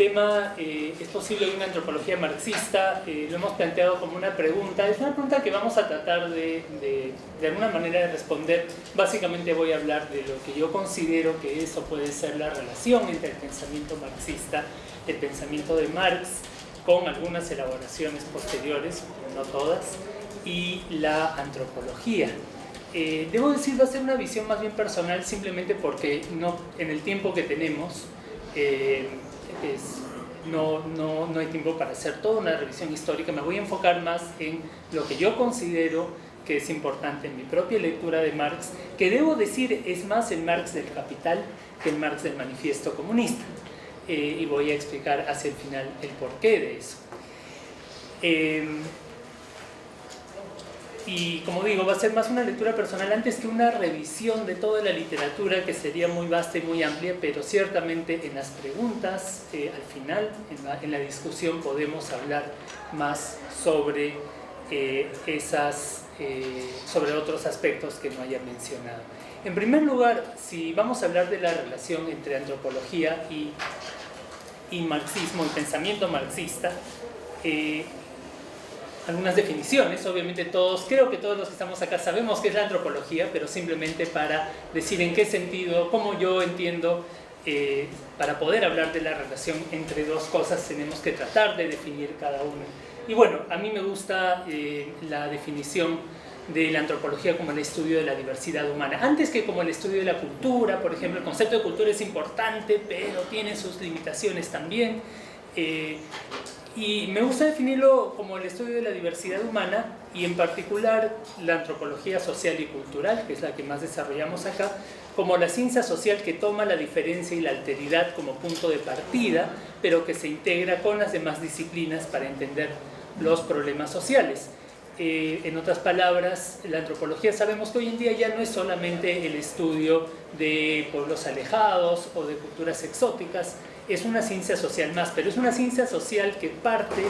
tema ¿es posible una antropología marxista? Lo hemos planteado como una pregunta. Es una pregunta que vamos a tratar de alguna manera de responder. Básicamente voy a hablar de lo que yo considero que eso puede ser la relación entre el pensamiento marxista, el pensamiento de Marx, con algunas elaboraciones posteriores, no todas, y la antropología. Debo decir, va a ser una visión más bien personal, simplemente porque en el tiempo que tenemos no hay tiempo para hacer toda una revisión histórica. Me voy a enfocar más en lo que yo considero que es importante en mi propia lectura de Marx, que debo decir es más el Marx del Capital que el Marx del Manifiesto Comunista, y voy a explicar hacia el final el porqué de eso. Y como digo, va a ser más una lectura personal antes que una revisión de toda la literatura, que sería muy vasta y muy amplia, pero ciertamente en las preguntas, al final, en la discusión, podemos hablar más sobre sobre otros aspectos que no haya mencionado. En primer lugar, si vamos a hablar de la relación entre antropología y marxismo, y pensamiento marxista, algunas definiciones. Obviamente creo que todos los que estamos acá sabemos qué es la antropología, pero simplemente para decir en qué sentido, cómo yo entiendo, para poder hablar de la relación entre dos cosas tenemos que tratar de definir cada una. Y bueno, a mí me gusta la definición de la antropología como el estudio de la diversidad humana, antes que como el estudio de la cultura. Por ejemplo, el concepto de cultura es importante, pero tiene sus limitaciones también. Y me gusta definirlo como el estudio de la diversidad humana, y en particular la antropología social y cultural, que es la que más desarrollamos acá, como la ciencia social que toma la diferencia y la alteridad como punto de partida, pero que se integra con las demás disciplinas para entender los problemas sociales. En otras palabras, la antropología, sabemos que hoy en día ya no es solamente el estudio de pueblos alejados o de culturas exóticas, es una ciencia social más, pero es una ciencia social que parte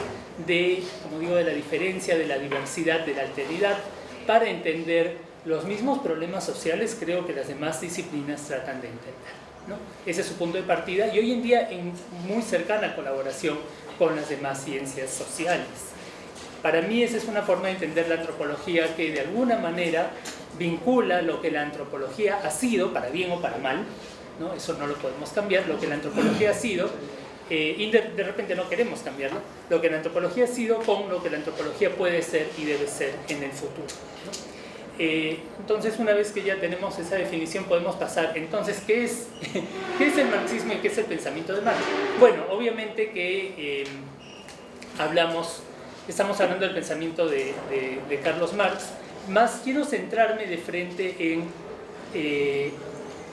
de, como digo, de la diferencia, de la diversidad, de la alteridad, para entender los mismos problemas sociales, creo que las demás disciplinas tratan de entender, ¿no? Ese es su punto de partida, y hoy en día en muy cercana colaboración con las demás ciencias sociales. Para mí esa es una forma de entender la antropología que de alguna manera vincula lo que la antropología ha sido, para bien o para mal, ¿no? Eso no lo podemos cambiar, lo que la antropología ha sido, y de repente no queremos cambiarlo, lo que la antropología ha sido con lo que la antropología puede ser y debe ser en el futuro, ¿no? Entonces, una vez que ya tenemos esa definición, podemos pasar, entonces, ¿qué es el marxismo y qué es el pensamiento de Marx? Bueno, obviamente que estamos hablando del pensamiento de Carlos Marx, más quiero centrarme de frente en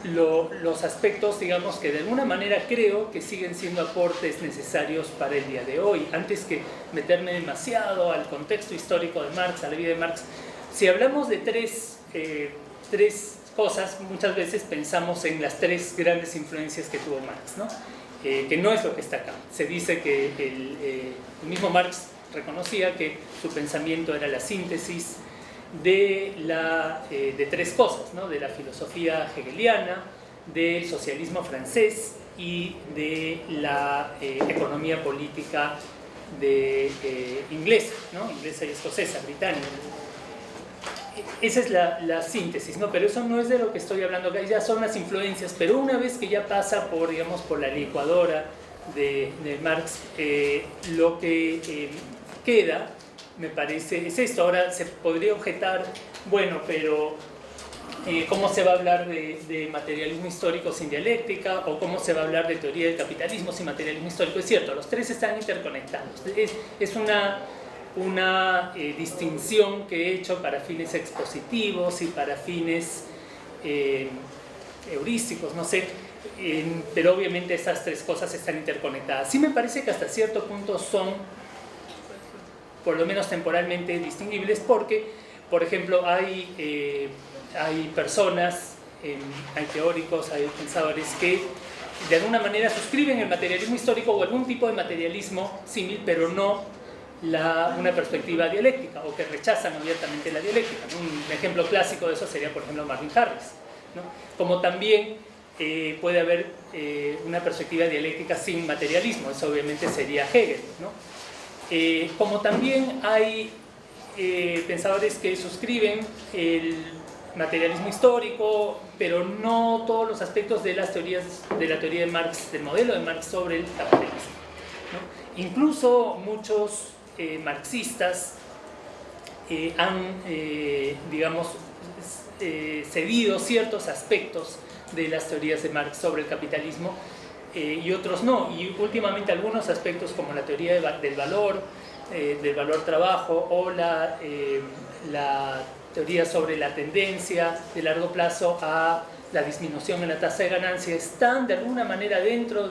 los aspectos, digamos, que de alguna manera creo que siguen siendo aportes necesarios para el día de hoy, antes que meterme demasiado al contexto histórico de Marx, a la vida de Marx. Si hablamos de tres cosas, muchas veces pensamos en las tres grandes influencias que tuvo Marx, ¿no? Que no es lo que está acá. Se dice que el mismo Marx reconocía que su pensamiento era la síntesis de tres cosas, ¿no? De la filosofía hegeliana, del socialismo francés y de la economía política inglesa, ¿no? Inglesa y escocesa, británica. Esa es la síntesis, ¿no? Pero eso no es de lo que estoy hablando acá, ya son las influencias, pero una vez que ya pasa por, digamos, por la licuadora de Marx, lo que queda, me parece, es esto. Ahora se podría objetar, bueno, pero ¿cómo se va a hablar de materialismo histórico sin dialéctica? ¿O cómo se va a hablar de teoría del capitalismo sin materialismo histórico? Es cierto, los tres están interconectados. Es una distinción que he hecho para fines expositivos y para fines heurísticos, no sé, pero obviamente esas tres cosas están interconectadas. Sí me parece que hasta cierto punto son, por lo menos temporalmente, distinguibles, porque, por ejemplo, hay personas, hay teóricos, hay pensadores que de alguna manera suscriben el materialismo histórico o algún tipo de materialismo símil, pero no una perspectiva dialéctica, o que rechazan abiertamente la dialéctica, ¿no? Un ejemplo clásico de eso sería, por ejemplo, Marvin Harris, ¿no? Como también puede haber una perspectiva dialéctica sin materialismo. Eso obviamente sería Hegel, ¿no? Como también hay pensadores que suscriben el materialismo histórico, pero no todos los aspectos de las teorías, de la teoría de Marx, del modelo de Marx sobre el capitalismo, ¿no? Incluso muchos marxistas han, digamos, cedido ciertos aspectos de las teorías de Marx sobre el capitalismo y otros no. Y últimamente algunos aspectos como la teoría del valor trabajo o la teoría sobre la tendencia de largo plazo a la disminución en la tasa de ganancia están de alguna manera dentro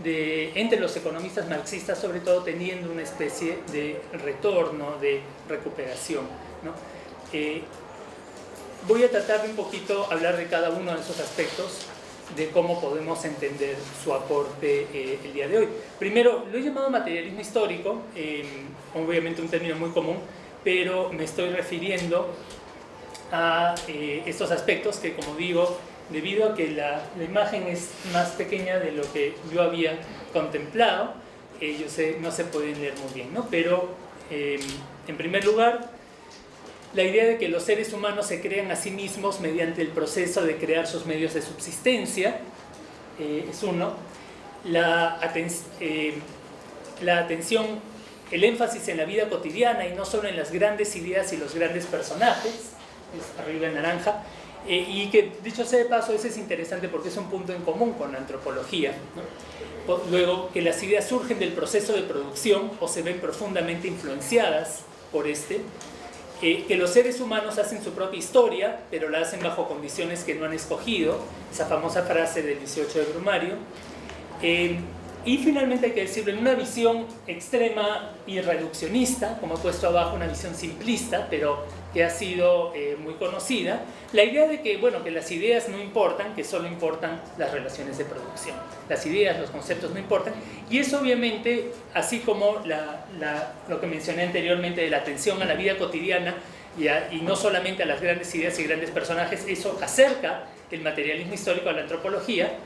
entre los economistas marxistas, sobre todo teniendo una especie de retorno, de recuperación, ¿no? Voy a tratar de un poquito hablar de cada uno de esos aspectos, de cómo podemos entender su aporte el día de hoy. Primero, lo he llamado materialismo histórico, obviamente un término muy común, pero me estoy refiriendo a estos aspectos que, como digo, debido a que la imagen es más pequeña de lo que yo había contemplado, no se pueden leer muy bien, ¿no? Pero, en primer lugar, la idea de que los seres humanos se crean a sí mismos mediante el proceso de crear sus medios de subsistencia, es uno. La atención, el énfasis en la vida cotidiana y no solo en las grandes ideas y los grandes personajes, es arriba en naranja, y que, dicho sea de paso, ese es interesante porque es un punto en común con la antropología, ¿no? Luego, que las ideas surgen del proceso de producción o se ven profundamente influenciadas por este. Que los seres humanos hacen su propia historia, pero la hacen bajo condiciones que no han escogido, esa famosa frase del 18 de Brumario. Y finalmente hay que decirlo, en una visión extrema y reduccionista, como he puesto abajo, una visión simplista, pero que ha sido muy conocida, la idea de que, bueno, que las ideas no importan, que solo importan las relaciones de producción. Las ideas, los conceptos no importan, y eso obviamente, así como lo que mencioné anteriormente de la atención a la vida cotidiana y no solamente a las grandes ideas y grandes personajes, eso acerca el materialismo histórico a la antropología.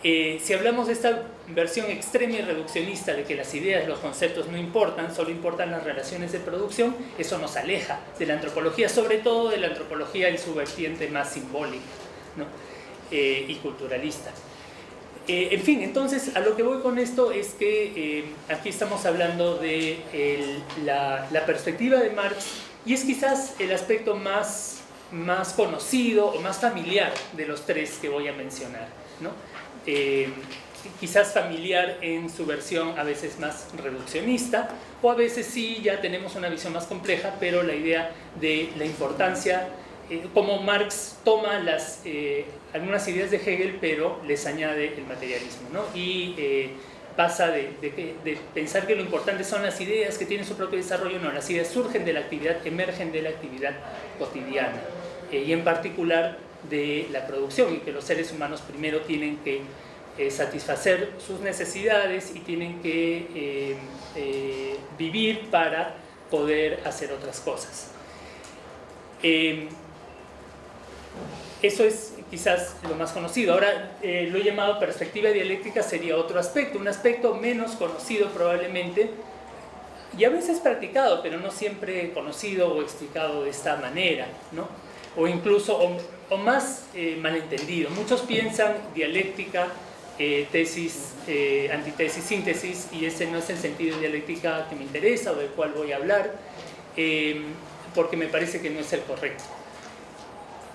Si hablamos de esta versión extrema y reduccionista de que las ideas, los conceptos no importan, solo importan las relaciones de producción, eso nos aleja de la antropología, sobre todo de la antropología en su vertiente más simbólica, ¿no? Y culturalista. En fin, entonces a lo que voy con esto es que aquí estamos hablando de la perspectiva de Marx, y es quizás el aspecto más conocido o más familiar de los tres que voy a mencionar, ¿no? Quizás familiar en su versión a veces más reduccionista, o a veces sí ya tenemos una visión más compleja, pero la idea de la importancia, como Marx toma algunas ideas de Hegel, pero les añade el materialismo, ¿no? Y pasa de pensar que lo importante son las ideas que tienen su propio desarrollo, no, las ideas surgen de la actividad, emergen de la actividad cotidiana, y en particular de la producción, y que los seres humanos primero tienen que satisfacer sus necesidades y tienen que vivir para poder hacer otras cosas. Eso es quizás lo más conocido. Ahora lo he llamado perspectiva dialéctica, sería otro aspecto, un aspecto menos conocido probablemente, y a veces practicado, pero no siempre conocido o explicado de esta manera, ¿no? O incluso, o más malentendido. Muchos piensan dialéctica, tesis, antitesis, síntesis, y ese no es el sentido de dialéctica que me interesa o del cual voy a hablar, porque me parece que no es el correcto.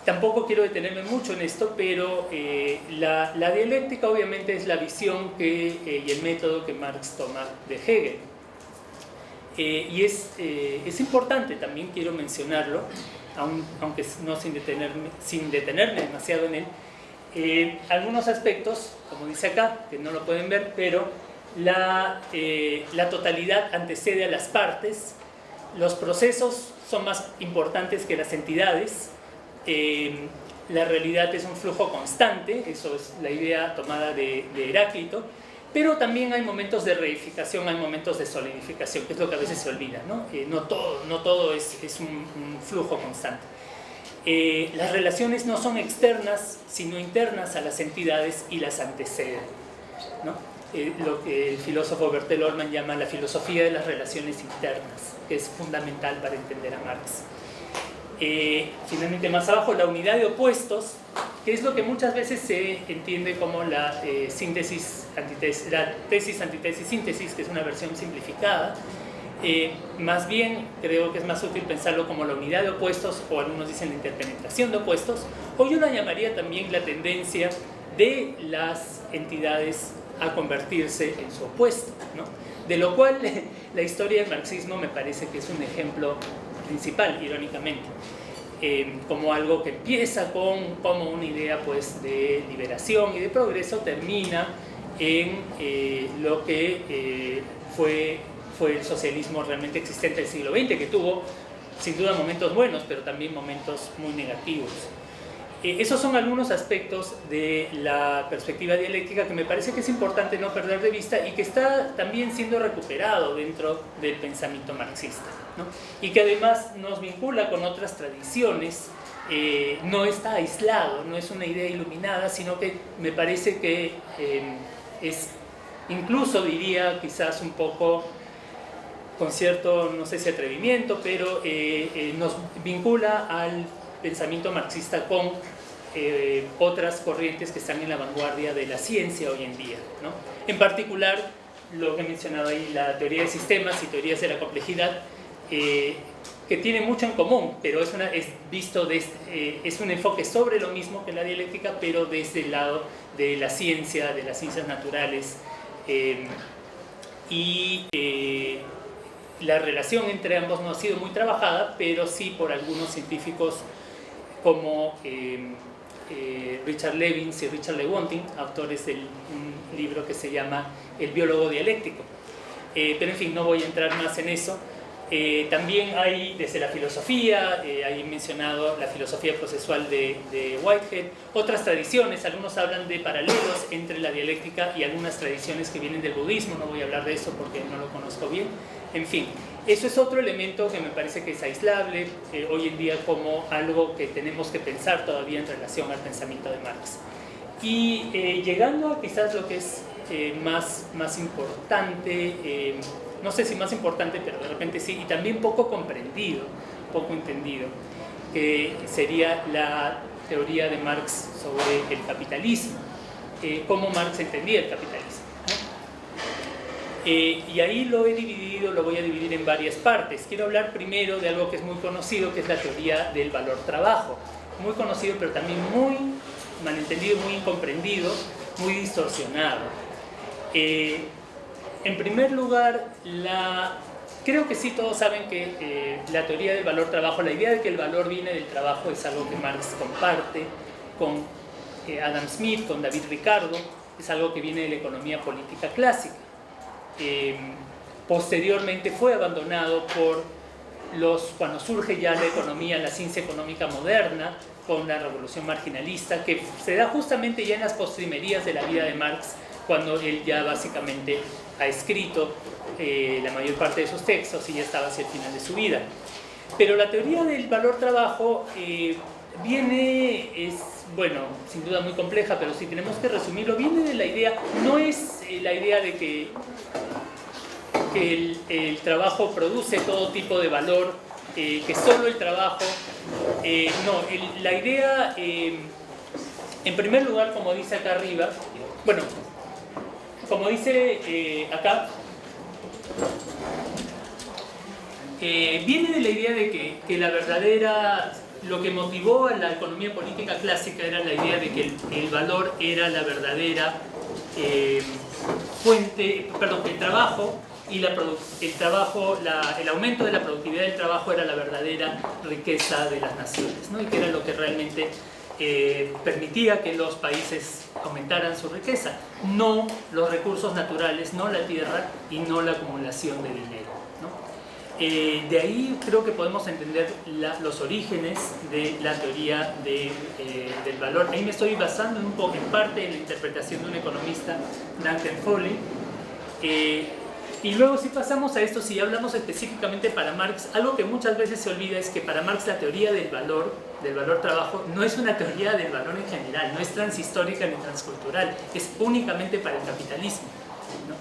Tampoco quiero detenerme mucho en esto, pero la dialéctica obviamente es la visión y el método que Marx toma de Hegel. Y es importante, también quiero mencionarlo, aunque no sin detenerme demasiado en él, algunos aspectos, como dice acá, que no lo pueden ver, pero la totalidad antecede a las partes, los procesos son más importantes que las entidades, la realidad es un flujo constante, eso es la idea tomada de Heráclito, pero también hay momentos de reificación, hay momentos de solidificación, que es lo que a veces se olvida, ¿no? No todo es un flujo constante. Las relaciones no son externas, sino internas a las entidades y las anteceden, ¿no? Lo que el filósofo Bertel Ollmann llama la filosofía de las relaciones internas, que es fundamental para entender a Marx. Finalmente, más abajo, la unidad de opuestos, que es lo que muchas veces se entiende como la síntesis, antítesis, la tesis, antítesis, síntesis, que es una versión simplificada. Más bien creo que es más útil pensarlo como la unidad de opuestos, o algunos dicen la interpenetración de opuestos, o yo la llamaría también la tendencia de las entidades a convertirse en su opuesto, ¿no? De lo cual la historia del marxismo me parece que es un ejemplo principal, irónicamente, como algo que empieza como una idea, pues, de liberación y de progreso, termina en lo que fue el socialismo realmente existente del siglo XX, que tuvo sin duda momentos buenos, pero también momentos muy negativos. Esos son algunos aspectos de la perspectiva dialéctica que me parece que es importante no perder de vista y que está también siendo recuperado dentro del pensamiento marxista, ¿no? Y que además nos vincula con otras tradiciones, no está aislado, no es una idea iluminada, sino que me parece que es, incluso diría quizás un poco con cierto, no sé si atrevimiento, pero nos vincula al pensamiento marxista con otras corrientes que están en la vanguardia de la ciencia hoy en día, ¿no? En particular, lo que he mencionado ahí, la teoría de sistemas y teorías de la complejidad, que tiene mucho en común, pero es un enfoque sobre lo mismo que la dialéctica, pero desde el lado de la ciencia, de las ciencias naturales, la relación entre ambos no ha sido muy trabajada, pero sí por algunos científicos como Richard Levins y Richard Lewontin, autores de un libro que se llama El biólogo dialéctico. Pero en fin, no voy a entrar más en eso. También hay desde la filosofía, hay mencionado la filosofía procesual de Whitehead, otras tradiciones, algunos hablan de paralelos entre la dialéctica y algunas tradiciones que vienen del budismo, no voy a hablar de eso porque no lo conozco bien. En fin, eso es otro elemento que me parece que es aislable hoy en día como algo que tenemos que pensar todavía en relación al pensamiento de Marx. Y llegando a quizás lo que es más importante, no sé si más importante, pero de repente sí, y también poco comprendido, poco entendido, que sería la teoría de Marx sobre el capitalismo, cómo Marx entendía el capitalismo, ¿no? Y ahí lo voy a dividir en varias partes. Quiero hablar primero de algo que es muy conocido, que es la teoría del valor-trabajo. Muy conocido, pero también muy malentendido, muy incomprendido, muy distorsionado. En primer lugar, creo que sí todos saben que la teoría del valor-trabajo, la idea de que el valor viene del trabajo, es algo que Marx comparte con Adam Smith, con David Ricardo, es algo que viene de la economía política clásica. Posteriormente fue abandonado cuando surge ya la economía, la ciencia económica moderna, con la revolución marginalista, que se da justamente ya en las postrimerías de la vida de Marx, cuando él ya básicamente ha escrito la mayor parte de sus textos y ya estaba hacia el final de su vida. Pero la teoría del valor-trabajo bueno, sin duda muy compleja, pero si tenemos que resumirlo, viene de la idea, no es la idea de que el trabajo produce todo tipo de valor, que solo el trabajo, la idea, en primer lugar, como dice acá arriba, bueno, como dice acá, viene de la idea de que la verdadera, lo que motivó a la economía política clásica era la idea de que el valor era la verdadera fuente, perdón, el trabajo y el aumento de la productividad del trabajo era la verdadera riqueza de las naciones, ¿no? Y que era lo que realmente permitía que los países aumentaran su riqueza, no los recursos naturales, no la tierra y no la acumulación de dinero, ¿no? De ahí creo que podemos entender los orígenes de la teoría del valor. Ahí me estoy basando en parte en la interpretación de un economista, Duncan Foley, Y luego si pasamos a esto, si hablamos específicamente para Marx, algo que muchas veces se olvida es que para Marx la teoría del valor trabajo, no es una teoría del valor en general, no es transhistórica ni transcultural, es únicamente para el capitalismo, ¿no?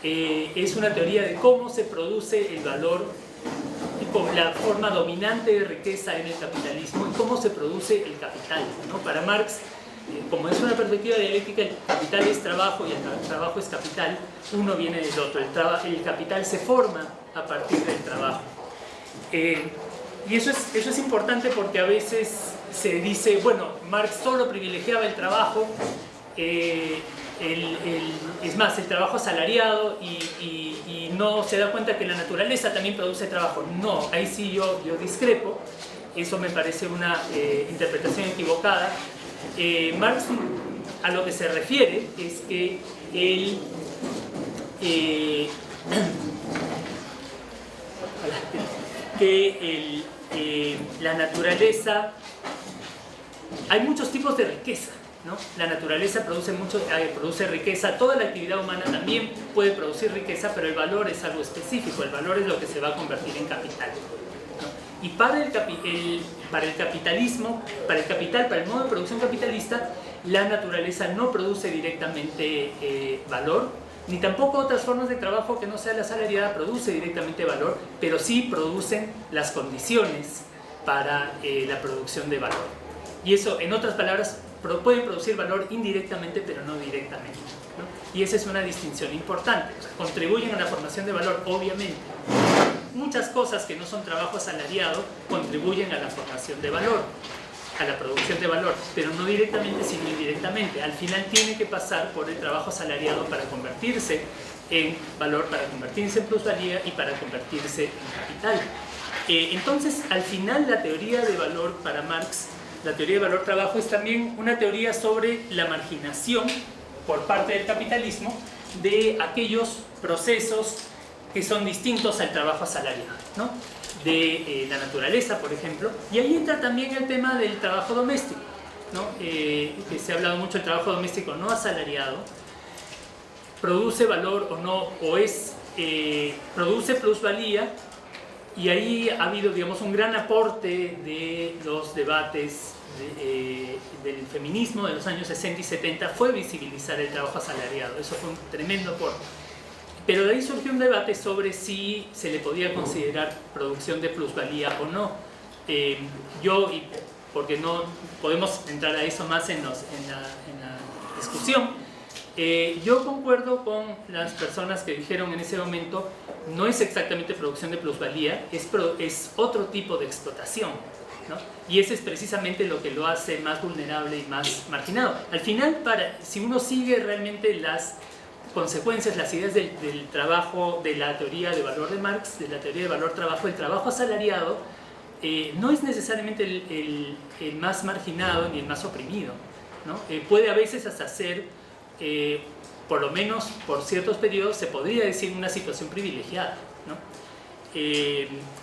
Es una teoría de cómo se produce el valor, la forma dominante de riqueza en el capitalismo y cómo se produce el capital, ¿no? Para Marx, como es una perspectiva dialéctica, el capital es trabajo y el trabajo es capital, uno viene del otro, el capital se forma a partir del trabajo. Y eso es importante porque a veces se dice, bueno, Marx solo privilegiaba el trabajo, es más, el trabajo asalariado y no se da cuenta que la naturaleza también produce trabajo. No, ahí sí yo discrepo, eso me parece una interpretación equivocada. Marx a lo que se refiere es que la naturaleza, hay muchos tipos de riqueza, ¿no? La naturaleza produce riqueza, toda la actividad humana también puede producir riqueza, pero el valor es algo específico, el valor es lo que se va a convertir en capital, ¿no? Y para el capitalismo, para el modo de producción capitalista, la naturaleza no produce directamente valor, ni tampoco otras formas de trabajo que no sea la asalariada produce directamente valor, pero sí producen las condiciones para la producción de valor. Y eso, en otras palabras, pueden producir valor indirectamente, pero no directamente, ¿no? Y esa es una distinción importante. O sea, contribuyen a la formación de valor, obviamente. Muchas cosas que no son trabajo asalariado contribuyen a la formación de valor, a la producción de valor, pero no directamente, sino indirectamente. Al final tiene que pasar por el trabajo asalariado para convertirse en valor, para convertirse en plusvalía y para convertirse en capital. Entonces, al final, la teoría de valor para Marx, la teoría de valor-trabajo, es también una teoría sobre la marginación por parte del capitalismo de aquellos procesos que son distintos al trabajo asalariado, ¿no? De la naturaleza, por ejemplo, y ahí entra también el tema del trabajo doméstico, ¿no? Que se ha hablado mucho del trabajo doméstico no asalariado, produce valor o no, produce plusvalía, y ahí ha habido, digamos, un gran aporte de los debates del feminismo de los años 60 y 70, fue visibilizar el trabajo asalariado, eso fue un tremendo aporte. Pero de ahí surgió un debate sobre si se le podía considerar producción de plusvalía o no. Porque no podemos entrar a eso más en la discusión, yo concuerdo con las personas que dijeron en ese momento, no es exactamente producción de plusvalía, es otro tipo de explotación, ¿no? Y ese es precisamente lo que lo hace más vulnerable y más marginado. Al final, si uno sigue realmente las consecuencias, las ideas del trabajo, de la teoría de valor de Marx, de la teoría de valor-trabajo, el trabajo asalariado no es necesariamente el más marginado ni el más oprimido, ¿no? Puede a veces hasta ser, por lo menos por ciertos periodos, se podría decir una situación privilegiada, ¿no?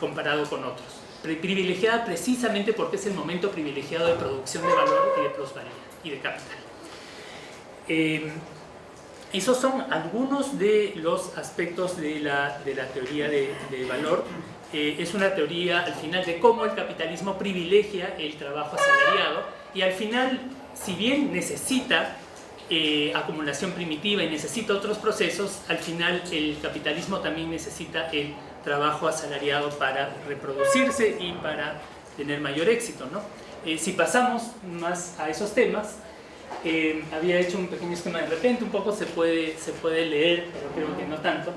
Comparado con otros. Privilegiada precisamente porque es el momento privilegiado de producción de valor y de plusvalía y de capital. Esos son algunos de los aspectos de la teoría de valor. Es una teoría al final de cómo el capitalismo privilegia el trabajo asalariado y al final, si bien necesita acumulación primitiva y necesita otros procesos, al final el capitalismo también necesita el trabajo asalariado para reproducirse y para tener mayor éxito, ¿no? Si pasamos más a esos temas, había hecho un pequeño esquema de repente, un poco se puede leer, pero creo que no tanto.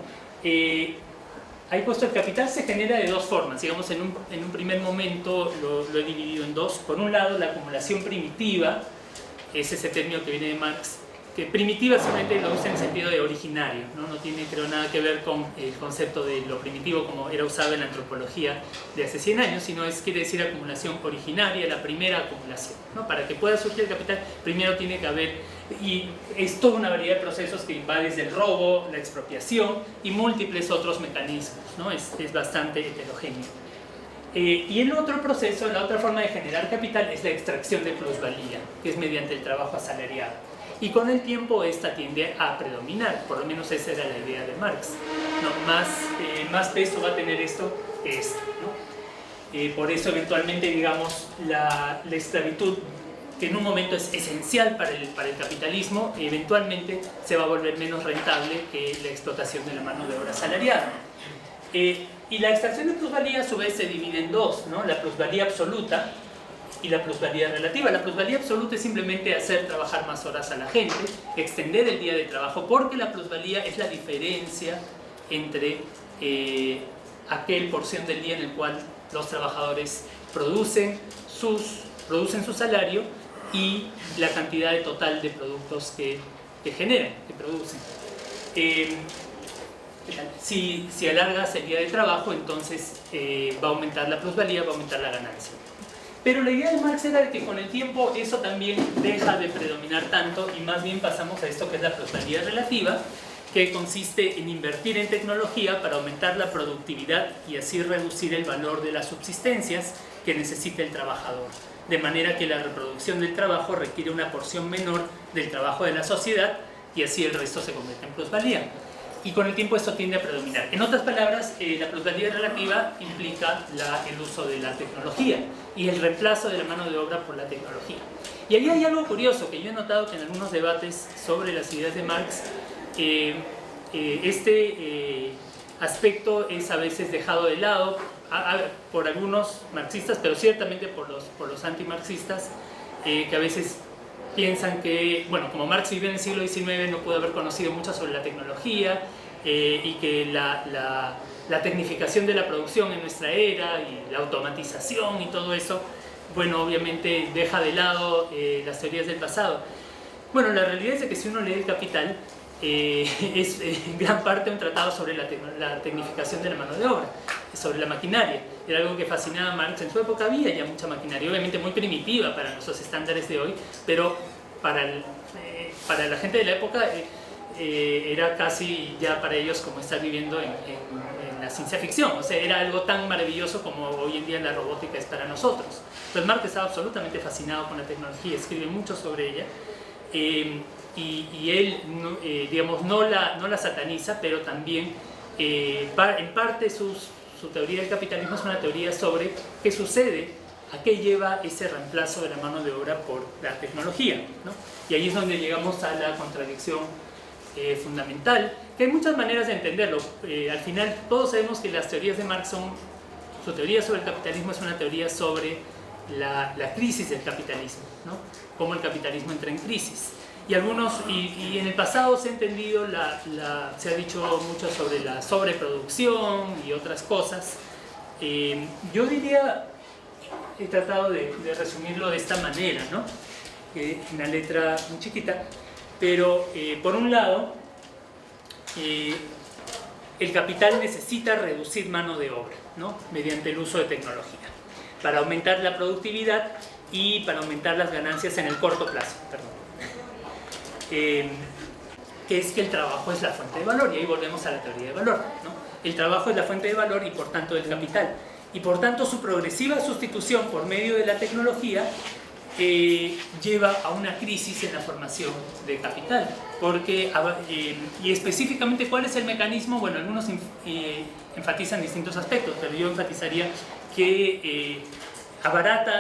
Ahí puesto el capital se genera de dos formas, digamos, en un primer momento lo he dividido en dos. Por un lado, la acumulación primitiva, es ese término que viene de Marx, que primitiva simplemente lo usa en el sentido de originario, ¿no? No tiene, creo, nada que ver con el concepto de lo primitivo como era usado en la antropología de hace 100 años, sino quiere decir acumulación originaria, la primera acumulación, ¿no? Para que pueda surgir el capital, primero tiene que haber, y es toda una variedad de procesos que va desde el robo, la expropiación y múltiples otros mecanismos, ¿no? Es bastante heterogéneo. Y el otro proceso, la otra forma de generar capital es la extracción de plusvalía, que es mediante el trabajo asalariado. Y con el tiempo esta tiende a predominar, por lo menos esa era la idea de Marx, ¿no? Más peso va a tener esto que esto, ¿no? Por eso eventualmente, digamos, la esclavitud, que en un momento es esencial para el capitalismo, eventualmente se va a volver menos rentable que la explotación de la mano de obra asalariada. Y la extracción de plusvalía a su vez se divide en dos, ¿no? La plusvalía absoluta y la plusvalía relativa. La plusvalía absoluta es simplemente hacer trabajar más horas a la gente, extender el día de trabajo, porque la plusvalía es la diferencia entre aquel porción del día en el cual los trabajadores producen su salario y la cantidad total de productos que generan, que producen. Si alargas el día de trabajo, entonces va a aumentar la plusvalía, va a aumentar la ganancia. Pero la idea de Marx era que con el tiempo eso también deja de predominar tanto y más bien pasamos a esto que es la plusvalía relativa, que consiste en invertir en tecnología para aumentar la productividad y así reducir el valor de las subsistencias que necesita el trabajador. De manera que la reproducción del trabajo requiere una porción menor del trabajo de la sociedad y así el resto se convierte en plusvalía. Y con el tiempo esto tiende a predominar. En otras palabras, la plusvalía relativa implica el uso de la tecnología y el reemplazo de la mano de obra por la tecnología. Y ahí hay algo curioso que yo he notado que en algunos debates sobre las ideas de Marx este aspecto es a veces dejado de lado por algunos marxistas, pero ciertamente por los antimarxistas, que a veces piensan que, bueno, como Marx vivió en el siglo XIX, no pudo haber conocido mucho sobre la tecnología y que la tecnificación de la producción en nuestra era y la automatización y todo eso, bueno, obviamente deja de lado las teorías del pasado. Bueno, la realidad es que si uno lee El Capital, es en gran parte un tratado sobre la tecnificación de la mano de obra, sobre la maquinaria. Era algo que fascinaba a Marx. En su época había ya mucha maquinaria, obviamente muy primitiva para nuestros estándares de hoy, pero para la gente de la época era casi ya para ellos como estar viviendo en la ciencia ficción. O sea, era algo tan maravilloso como hoy en día la robótica es para nosotros. Entonces Marx estaba absolutamente fascinado con la tecnología, escribe mucho sobre ella. Y él, digamos, no la sataniza, pero también en parte su teoría del capitalismo es una teoría sobre qué sucede, a qué lleva ese reemplazo de la mano de obra por la tecnología, ¿no? Y ahí es donde llegamos a la contradicción fundamental, que hay muchas maneras de entenderlo. Al final todos sabemos que las teorías de Marx su teoría sobre el capitalismo es una teoría sobre la crisis del capitalismo, ¿no? Cómo el capitalismo entra en crisis. Y en el pasado se ha entendido, se ha dicho mucho sobre la sobreproducción y otras cosas. Yo diría, he tratado de resumirlo de esta manera, ¿no? Una letra muy chiquita, pero por un lado, el capital necesita reducir mano de obra, ¿no? Mediante el uso de tecnología, para aumentar la productividad y para aumentar las ganancias en el corto plazo, perdón. Que es que el trabajo es la fuente de valor, y ahí volvemos a la teoría de valor, ¿no? El trabajo es la fuente de valor y por tanto del capital, y por tanto su progresiva sustitución por medio de la tecnología lleva a una crisis en la formación de capital, porque, y específicamente ¿cuál es el mecanismo? Bueno, algunos enfatizan distintos aspectos, pero yo enfatizaría que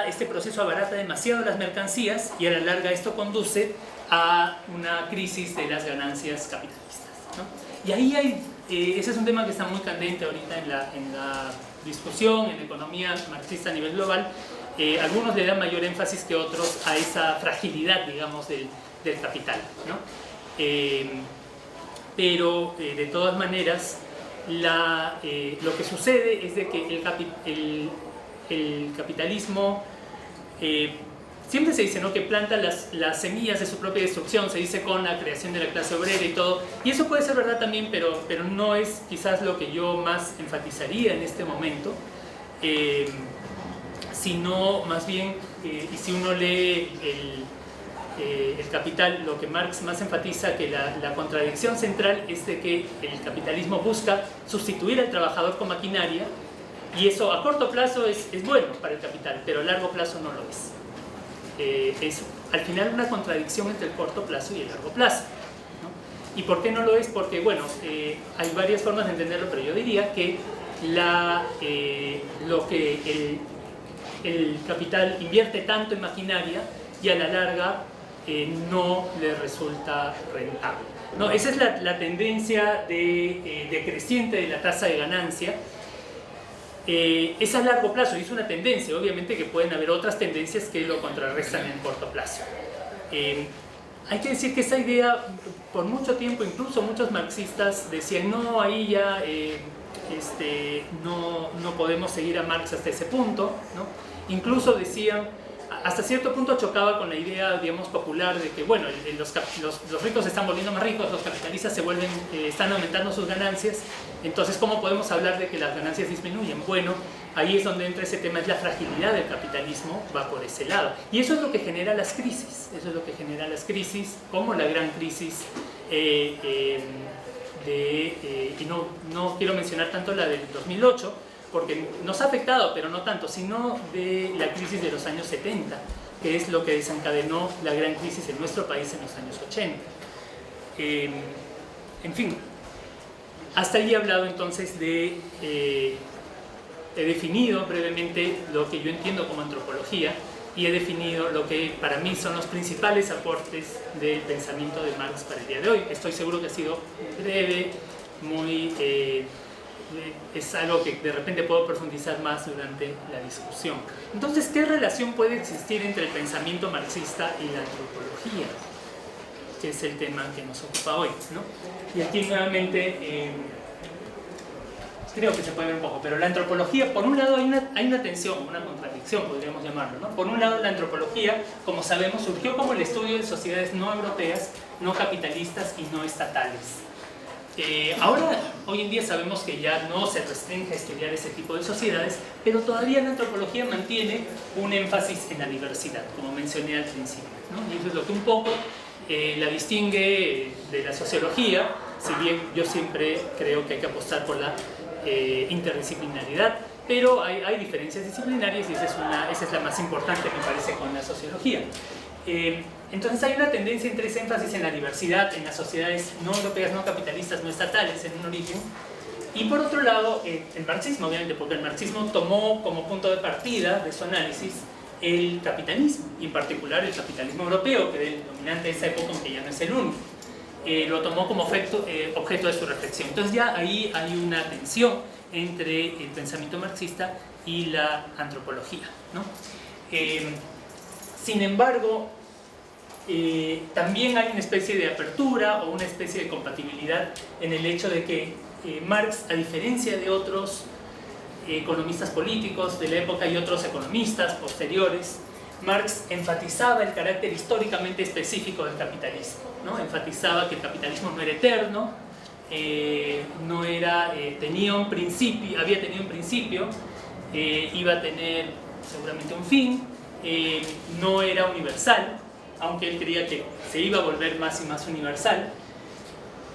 este proceso abarata demasiado las mercancías y a la larga esto conduce a una crisis de las ganancias capitalistas, ¿no? Y ahí ese es un tema que está muy candente ahorita en la discusión, en la economía marxista a nivel global. Algunos le dan mayor énfasis que otros a esa fragilidad, digamos, del capital, ¿no? Pero de todas maneras, lo que sucede es de que el capitalismo siempre se dice, ¿no?, que planta las semillas de su propia destrucción, se dice con la creación de la clase obrera y todo, y eso puede ser verdad también, pero no es quizás lo que yo más enfatizaría en este momento, sino más bien, y si uno lee el Capital, lo que Marx más enfatiza, que la contradicción central es de que el capitalismo busca sustituir al trabajador con maquinaria, y eso a corto plazo es bueno para el capital, pero a largo plazo no lo es. es al final una contradicción entre el corto plazo y el largo plazo, ¿no? ¿Y por qué no lo es? Porque, bueno, hay varias formas de entenderlo, pero yo diría que lo que el capital invierte tanto en maquinaria y a la larga no le resulta rentable, ¿no? Esa es la tendencia decreciente de la tasa de ganancia. Es a largo plazo y es una tendencia, obviamente que pueden haber otras tendencias que lo contrarrestan en corto plazo. Hay que decir que esa idea, por mucho tiempo, incluso muchos marxistas decían, no, ahí ya no podemos seguir a Marx hasta ese punto, ¿no? Incluso decían, hasta cierto punto chocaba con la idea, digamos, popular de que, bueno, los ricos se están volviendo más ricos, los capitalistas están aumentando sus ganancias, entonces, ¿cómo podemos hablar de que las ganancias disminuyen? Bueno, ahí es donde entra ese tema, es la fragilidad del capitalismo, va por ese lado. Y eso es lo que genera las crisis, como la gran crisis y no quiero mencionar tanto la del 2008, porque nos ha afectado, pero no tanto, sino de la crisis de los años 70, que es lo que desencadenó la gran crisis en nuestro país en los años 80. En fin, hasta ahí he hablado entonces he definido brevemente lo que yo entiendo como antropología y he definido lo que para mí son los principales aportes del pensamiento de Marx para el día de hoy. Estoy seguro que ha sido breve, es algo que de repente puedo profundizar más durante la discusión. Entonces, ¿qué relación puede existir entre el pensamiento marxista y la antropología? Que es el tema que nos ocupa hoy, ¿no? Y aquí nuevamente creo que se puede ver un poco, pero la antropología, por un lado hay una tensión, una contradicción podríamos llamarlo, ¿no? Por un lado la antropología, como sabemos, surgió como el estudio de sociedades no europeas, no capitalistas y no estatales. Ahora, hoy en día sabemos que ya no se restringe a estudiar ese tipo de sociedades, pero todavía la antropología mantiene un énfasis en la diversidad, como mencioné al principio, ¿no? Y eso es lo que un poco la distingue de la sociología, si bien yo siempre creo que hay que apostar por la interdisciplinaridad, pero hay diferencias disciplinarias y esa es la más importante, me parece, con la sociología. Entonces hay una tendencia entre ese énfasis en la diversidad, en las sociedades no europeas, no capitalistas, no estatales en un origen, y por otro lado el marxismo, obviamente, porque el marxismo tomó como punto de partida de su análisis el capitalismo, y en particular el capitalismo europeo, que era el dominante de esa época, aunque ya no es el único. Lo tomó como objeto de su reflexión. Entonces ya ahí hay una tensión entre el pensamiento marxista y la antropología, ¿no? Sin embargo, también hay una especie de apertura o una especie de compatibilidad en el hecho de que Marx, a diferencia de otros economistas políticos de la época y otros economistas posteriores, Marx enfatizaba el carácter históricamente específico del capitalismo, ¿no? Enfatizaba que el capitalismo no era eterno, tenía un principio, había tenido un principio, iba a tener seguramente un fin, no era universal, aunque él creía que se iba a volver más y más universal.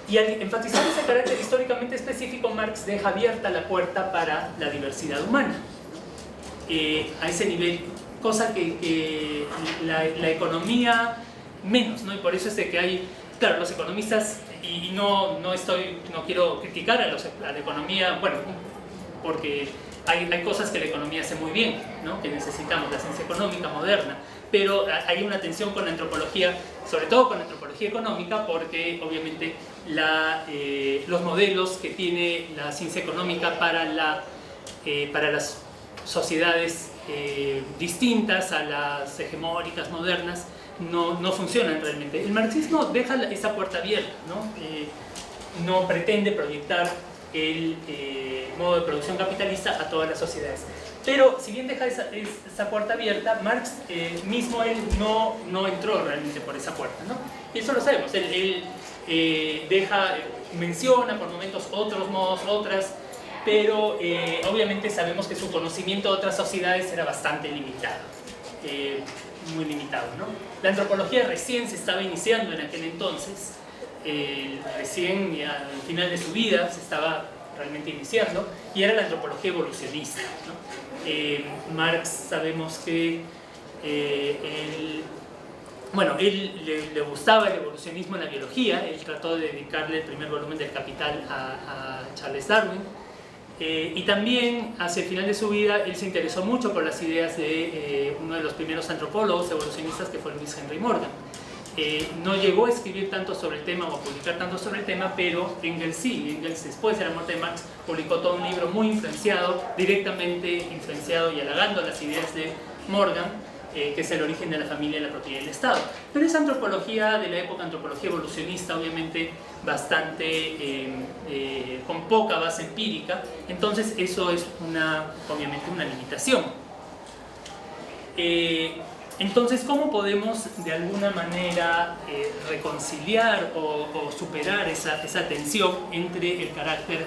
Y al enfatizar ese carácter históricamente específico, Marx deja abierta la puerta para la diversidad humana. A ese nivel, cosa que la economía menos, ¿no? Y por eso es de que hay, claro, los economistas, y no quiero criticar a la economía, bueno, porque hay cosas que la economía hace muy bien, ¿no? Que necesitamos, la ciencia económica moderna, pero hay una tensión con la antropología, sobre todo con la antropología económica, porque obviamente los modelos que tiene la ciencia económica para las sociedades distintas a las hegemónicas modernas no funcionan realmente. El marxismo deja esa puerta abierta, ¿no? No pretende proyectar el modo de producción capitalista a todas las sociedades. Pero si bien deja esa puerta abierta, Marx mismo no entró realmente por esa puerta, ¿no? Y eso lo sabemos. Él menciona por momentos otros modos, otras, pero obviamente sabemos que su conocimiento de otras sociedades era bastante limitado, muy limitado, ¿no? La antropología recién se estaba iniciando en aquel entonces, recién al final de su vida se estaba realmente iniciando, y era la antropología evolucionista, ¿no? Marx sabemos que Él le gustaba el evolucionismo en la biología. Él trató de dedicarle el primer volumen del Capital a Charles Darwin. Y también hacia el final de su vida él se interesó mucho por las ideas de uno de los primeros antropólogos evolucionistas, que fue Luis Henry Morgan. No llegó a escribir tanto sobre el tema o a publicar tanto sobre el tema, pero Engels sí. Engels, después de la muerte de Marx, publicó todo un libro muy influenciado, directamente influenciado y halagando las ideas de Morgan, que es el origen de la familia, la propiedad y el Estado. Pero esa antropología de la época, antropología evolucionista, obviamente bastante con poca base empírica, entonces eso es obviamente una limitación. Entonces, ¿cómo podemos de alguna manera reconciliar o superar esa tensión entre el carácter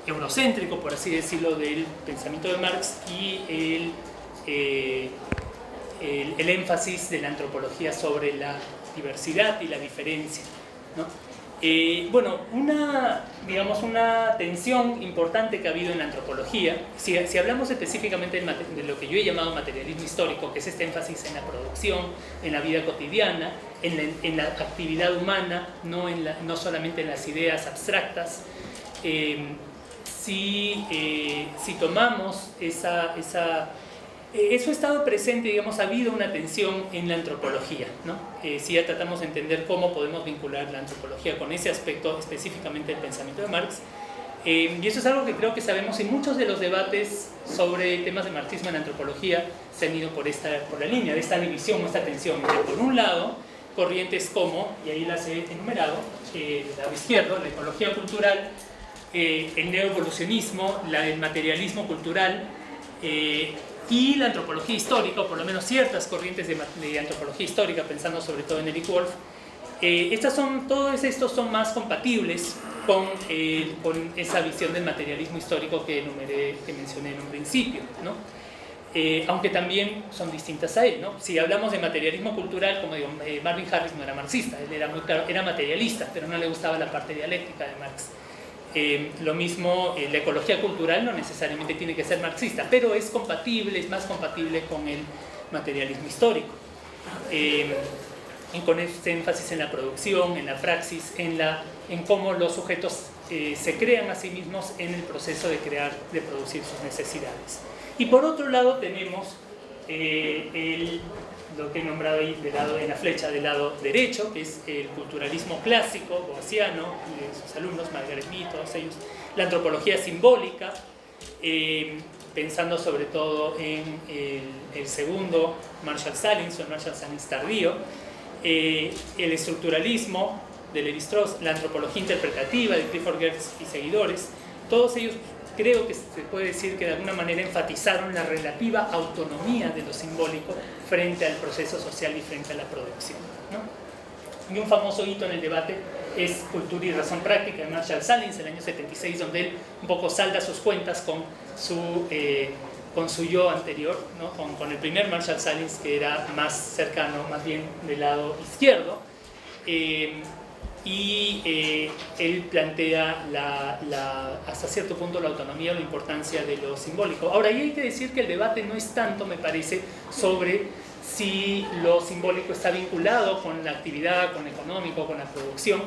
eurocéntrico, por así decirlo, del pensamiento de Marx y el énfasis de la antropología sobre la diversidad y la diferencia, ¿no? Una tensión importante que ha habido en la antropología, si hablamos específicamente de lo que yo he llamado materialismo histórico, que es este énfasis en la producción, en la vida cotidiana, en la actividad humana, no solamente en las ideas abstractas. Si tomamos eso ha estado presente, digamos, ha habido una tensión en la antropología, ¿no? Si ya tratamos de entender cómo podemos vincular la antropología con ese aspecto específicamente del pensamiento de Marx. Y eso es algo que creo que sabemos, y muchos de los debates sobre temas de marxismo en la antropología se han ido por la línea de esta división o esta tensión entre, por un lado, corrientes como, y ahí las he enumerado, del lado izquierdo, la ecología cultural, el neoevolucionismo, el materialismo cultural, y la antropología histórica, o por lo menos ciertas corrientes de antropología histórica, pensando sobre todo en Eric Wolf. Todos estos son más compatibles con esa visión del materialismo histórico que mencioné en un principio, ¿no? Aunque también son distintas a él, ¿no? Si hablamos de materialismo cultural, como digo, Marvin Harris no era marxista, él era materialista, pero no le gustaba la parte dialéctica de Marx. Lo mismo, la ecología cultural no necesariamente tiene que ser marxista, pero es más compatible con el materialismo histórico, con este énfasis en la producción, en la praxis, en cómo los sujetos se crean a sí mismos en el proceso de producir sus necesidades. Y por otro lado tenemos lo que he nombrado ahí en la flecha del lado derecho, que es el culturalismo clásico, boasiano, y de sus alumnos, Margaret Mead, todos ellos, la antropología simbólica, pensando sobre todo en el segundo Marshall Salins, o el Marshall Salins tardío, el estructuralismo de Levi-Strauss, la antropología interpretativa de Clifford Geertz y seguidores. Todos ellos creo que se puede decir que de alguna manera enfatizaron la relativa autonomía de lo simbólico frente al proceso social y frente a la producción, ¿no? Y un famoso hito en el debate es Cultura y Razón Práctica de Marshall Salins, el año 76, donde él un poco salda sus cuentas con su yo anterior, ¿no? con el primer Marshall Salins, que era más cercano, más bien del lado izquierdo. Él plantea hasta cierto punto la autonomía o la importancia de lo simbólico. Ahora, ahí hay que decir que el debate no es tanto, me parece, sobre si lo simbólico está vinculado con la actividad, con lo económico, con la producción.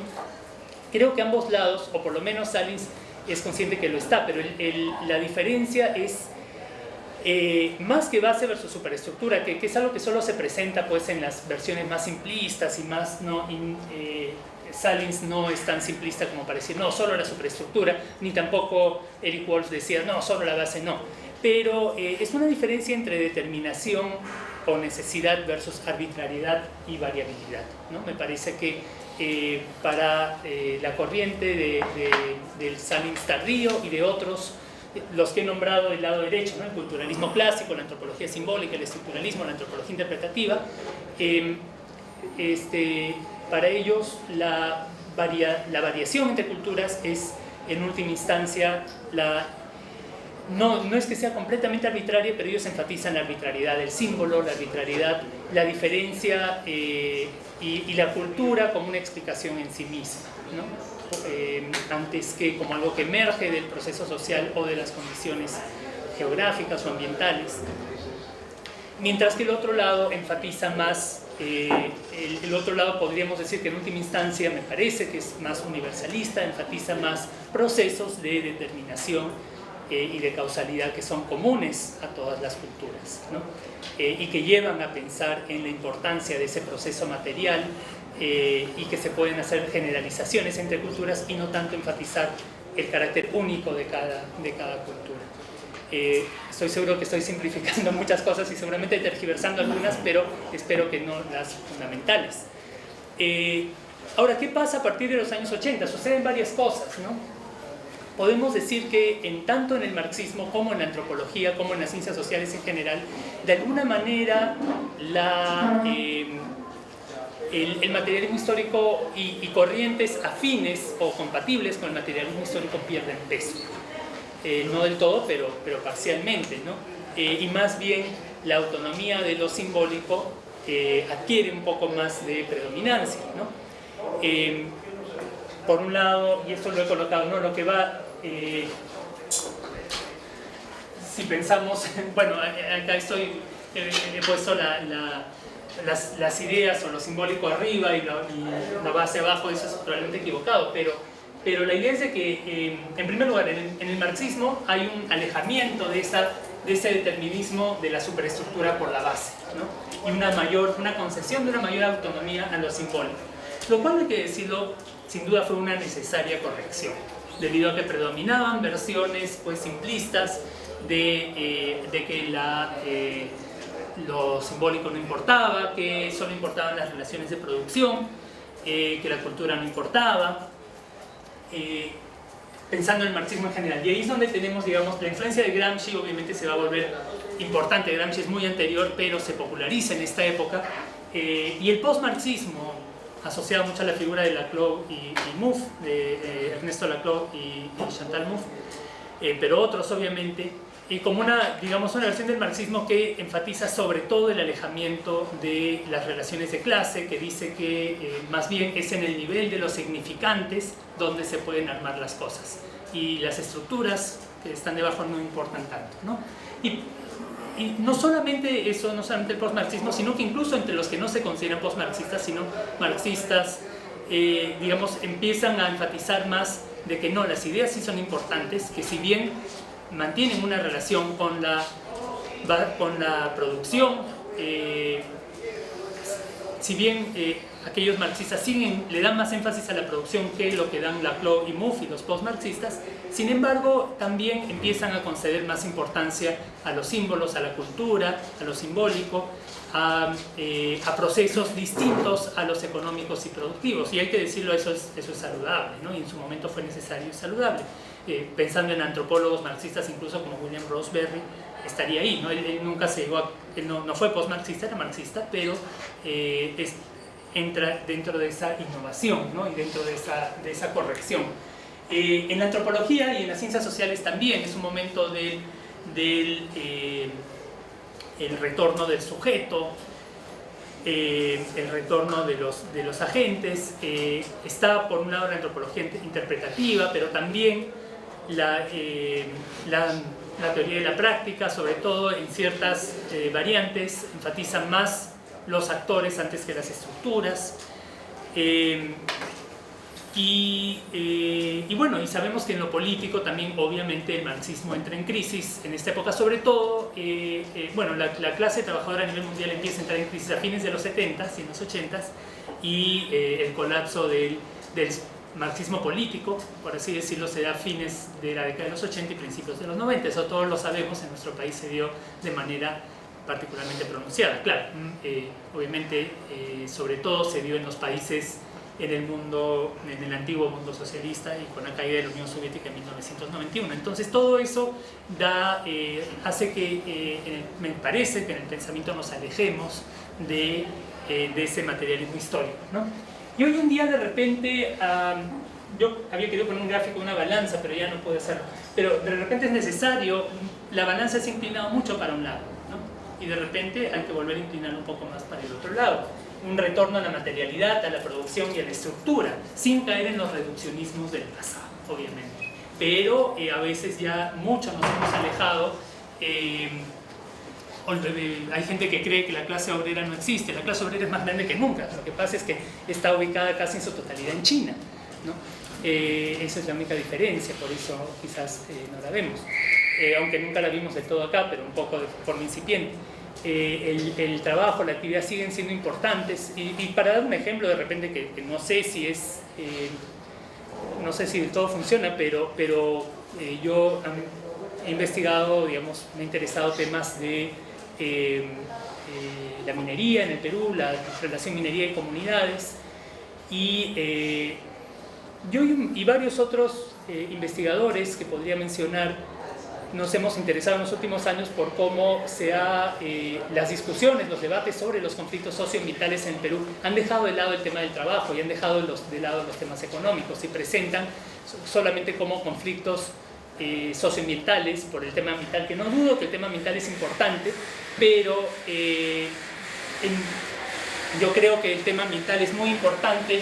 Creo que ambos lados, o por lo menos Salins es consciente que lo está, pero la diferencia es más que base versus superestructura, que es algo que solo se presenta pues, en las versiones más simplistas y más Salins no es tan simplista como para decir, no, solo la superestructura, ni tampoco Eric Wolf decía, no, solo la base, no. Pero es una diferencia entre determinación o necesidad versus arbitrariedad y variabilidad, ¿no? Me parece que para la corriente del Salins tardío y de otros, los que he nombrado del lado derecho, ¿no? El culturalismo clásico, la antropología simbólica, el estructuralismo, la antropología interpretativa, para ellos la variación entre culturas es en última instancia no es que sea completamente arbitraria, pero ellos enfatizan la arbitrariedad del símbolo, la arbitrariedad, la diferencia y la cultura como una explicación en sí misma, ¿no? Antes que como algo que emerge del proceso social o de las condiciones geográficas o ambientales. mientras que el otro lado enfatiza más, el otro lado podríamos decir que en última instancia me parece que es más universalista, enfatiza más procesos de determinación y de causalidad que son comunes a todas las culturas, ¿no? Y que llevan a pensar en la importancia de ese proceso material y que se pueden hacer generalizaciones entre culturas y no tanto enfatizar el carácter único de cada cultura. Estoy seguro que estoy simplificando muchas cosas y seguramente tergiversando algunas, pero espero que no las fundamentales. Ahora, ¿qué pasa a partir de los años 80? Suceden varias cosas, ¿no? Podemos decir que tanto en el marxismo como en la antropología, como en las ciencias sociales en general, de alguna manera el materialismo histórico y corrientes afines o compatibles con el materialismo histórico pierden peso. No del todo, pero parcialmente, ¿no? Y más bien la autonomía de lo simbólico adquiere un poco más de predominancia, ¿no? Por un lado, y esto lo he colocado, ¿no? Lo que va, si pensamos, bueno, acá he puesto las ideas o lo simbólico arriba y la base abajo, eso es probablemente equivocado, pero la idea es de que, en primer lugar, en el marxismo hay un alejamiento de ese determinismo de la superestructura por la base, ¿no? Y una concesión de una mayor autonomía a lo simbólico. Lo cual, hay que decirlo, sin duda fue una necesaria corrección, debido a que predominaban versiones pues, simplistas de que lo simbólico no importaba, que solo importaban las relaciones de producción, que la cultura no importaba. Pensando en el marxismo en general, y ahí es donde tenemos, digamos, la influencia de Gramsci. Obviamente se va a volver importante. Gramsci es muy anterior, pero se populariza en esta época, y el postmarxismo, asociado mucho a la figura de Laclau y Mouffe, de Ernesto Laclau y Chantal Mouffe, pero otros obviamente, como una versión del marxismo que enfatiza sobre todo el alejamiento de las relaciones de clase, que dice que más bien es en el nivel de los significantes donde se pueden armar las cosas, y las estructuras que están debajo no importan tanto, ¿no? Y no solamente eso, no solamente el postmarxismo, sino que incluso entre los que no se consideran postmarxistas, sino marxistas, empiezan a enfatizar más de que no, las ideas sí son importantes, que si bien mantienen una relación con la producción, si bien aquellos marxistas le dan más énfasis a la producción que lo que dan Laclau y Mouffe y los postmarxistas, sin embargo también empiezan a conceder más importancia a los símbolos, a la cultura, a lo simbólico, a procesos distintos a los económicos y productivos, y hay que decirlo, eso es saludable, ¿no? Y en su momento fue necesario y saludable. Pensando en antropólogos marxistas incluso como William Roseberry, estaría ahí, ¿no? Él nunca se llegó él no fue postmarxista, era marxista, pero entra dentro de esa innovación, ¿no? Y dentro de esa corrección. En la antropología y en las ciencias sociales también es un momento el retorno del sujeto, el retorno de los agentes. Está por un lado la antropología interpretativa, pero también la teoría de la práctica, sobre todo en ciertas variantes, enfatizan más los actores antes que las estructuras. Bueno, y sabemos que en lo político también obviamente el marxismo entra en crisis en esta época, sobre todo, la clase trabajadora a nivel mundial empieza a entrar en crisis a fines de los 70s y en los 80s, y el colapso del marxismo político, por así decirlo, se da a fines de la década de los 80 y principios de los 90. Eso todos lo sabemos, en nuestro país se dio de manera particularmente pronunciada. Claro, obviamente, sobre todo se dio en los países en el antiguo mundo socialista y con la caída de la Unión Soviética en 1991. Entonces todo eso hace que, me parece que en el pensamiento nos alejemos de ese materialismo histórico, ¿no? Y hoy en día de repente, yo había querido poner un gráfico, una balanza, pero ya no pude hacerlo, pero de repente es necesario, la balanza se ha inclinado mucho para un lado, ¿no? Y de repente hay que volver a inclinar un poco más para el otro lado. Un retorno a la materialidad, a la producción y a la estructura, sin caer en los reduccionismos del pasado, obviamente. Pero a veces ya mucho nos hemos alejado, hay gente que cree que la clase obrera no existe. La clase obrera es más grande que nunca. Lo que pasa es que está ubicada casi en su totalidad en China, ¿no? Esa es la única diferencia, por eso quizás no la vemos. Aunque nunca la vimos del todo acá, pero un poco de forma incipiente. El trabajo, la actividad siguen siendo importantes. Y para dar un ejemplo de repente que no sé si es... no sé si del todo funciona, pero yo he investigado, digamos, me he interesado temas de la minería en el Perú, la relación minería y comunidades, y yo y varios otros investigadores que podría mencionar nos hemos interesado en los últimos años por cómo las discusiones, los debates sobre los conflictos socioambientales en el Perú han dejado de lado el tema del trabajo y han dejado de lado los temas económicos y presentan solamente como conflictos socioambientales por el tema ambiental, que no dudo que el tema ambiental es importante, pero yo creo que el tema ambiental es muy importante.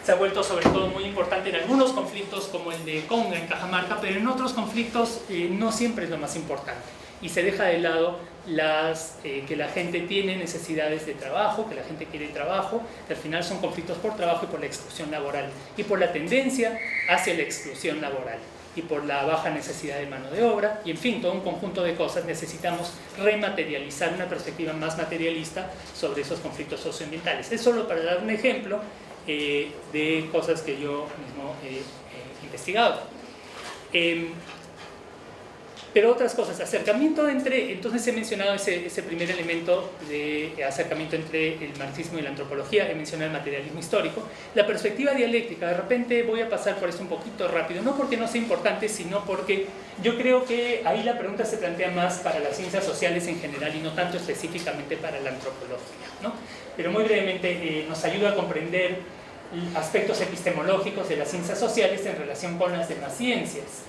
Se ha vuelto sobre todo muy importante en algunos conflictos como el de Conga en Cajamarca, pero en otros conflictos no siempre es lo más importante. Y se deja de lado que la gente tiene necesidades de trabajo, que la gente quiere trabajo, que al final son conflictos por trabajo y por la exclusión laboral, y por la tendencia hacia la exclusión laboral, y por la baja necesidad de mano de obra, y en fin, todo un conjunto de cosas. Necesitamos rematerializar una perspectiva más materialista sobre esos conflictos socioambientales. Es solo para dar un ejemplo de cosas que yo mismo he investigado. Pero otras cosas, acercamiento entonces he mencionado ese primer elemento de acercamiento entre el marxismo y la antropología, he mencionado el materialismo histórico. La perspectiva dialéctica, de repente voy a pasar por esto un poquito rápido, no porque no sea importante, sino porque yo creo que ahí la pregunta se plantea más para las ciencias sociales en general y no tanto específicamente para la antropología, ¿no? Pero muy brevemente nos ayuda a comprender aspectos epistemológicos de las ciencias sociales en relación con las demás ciencias.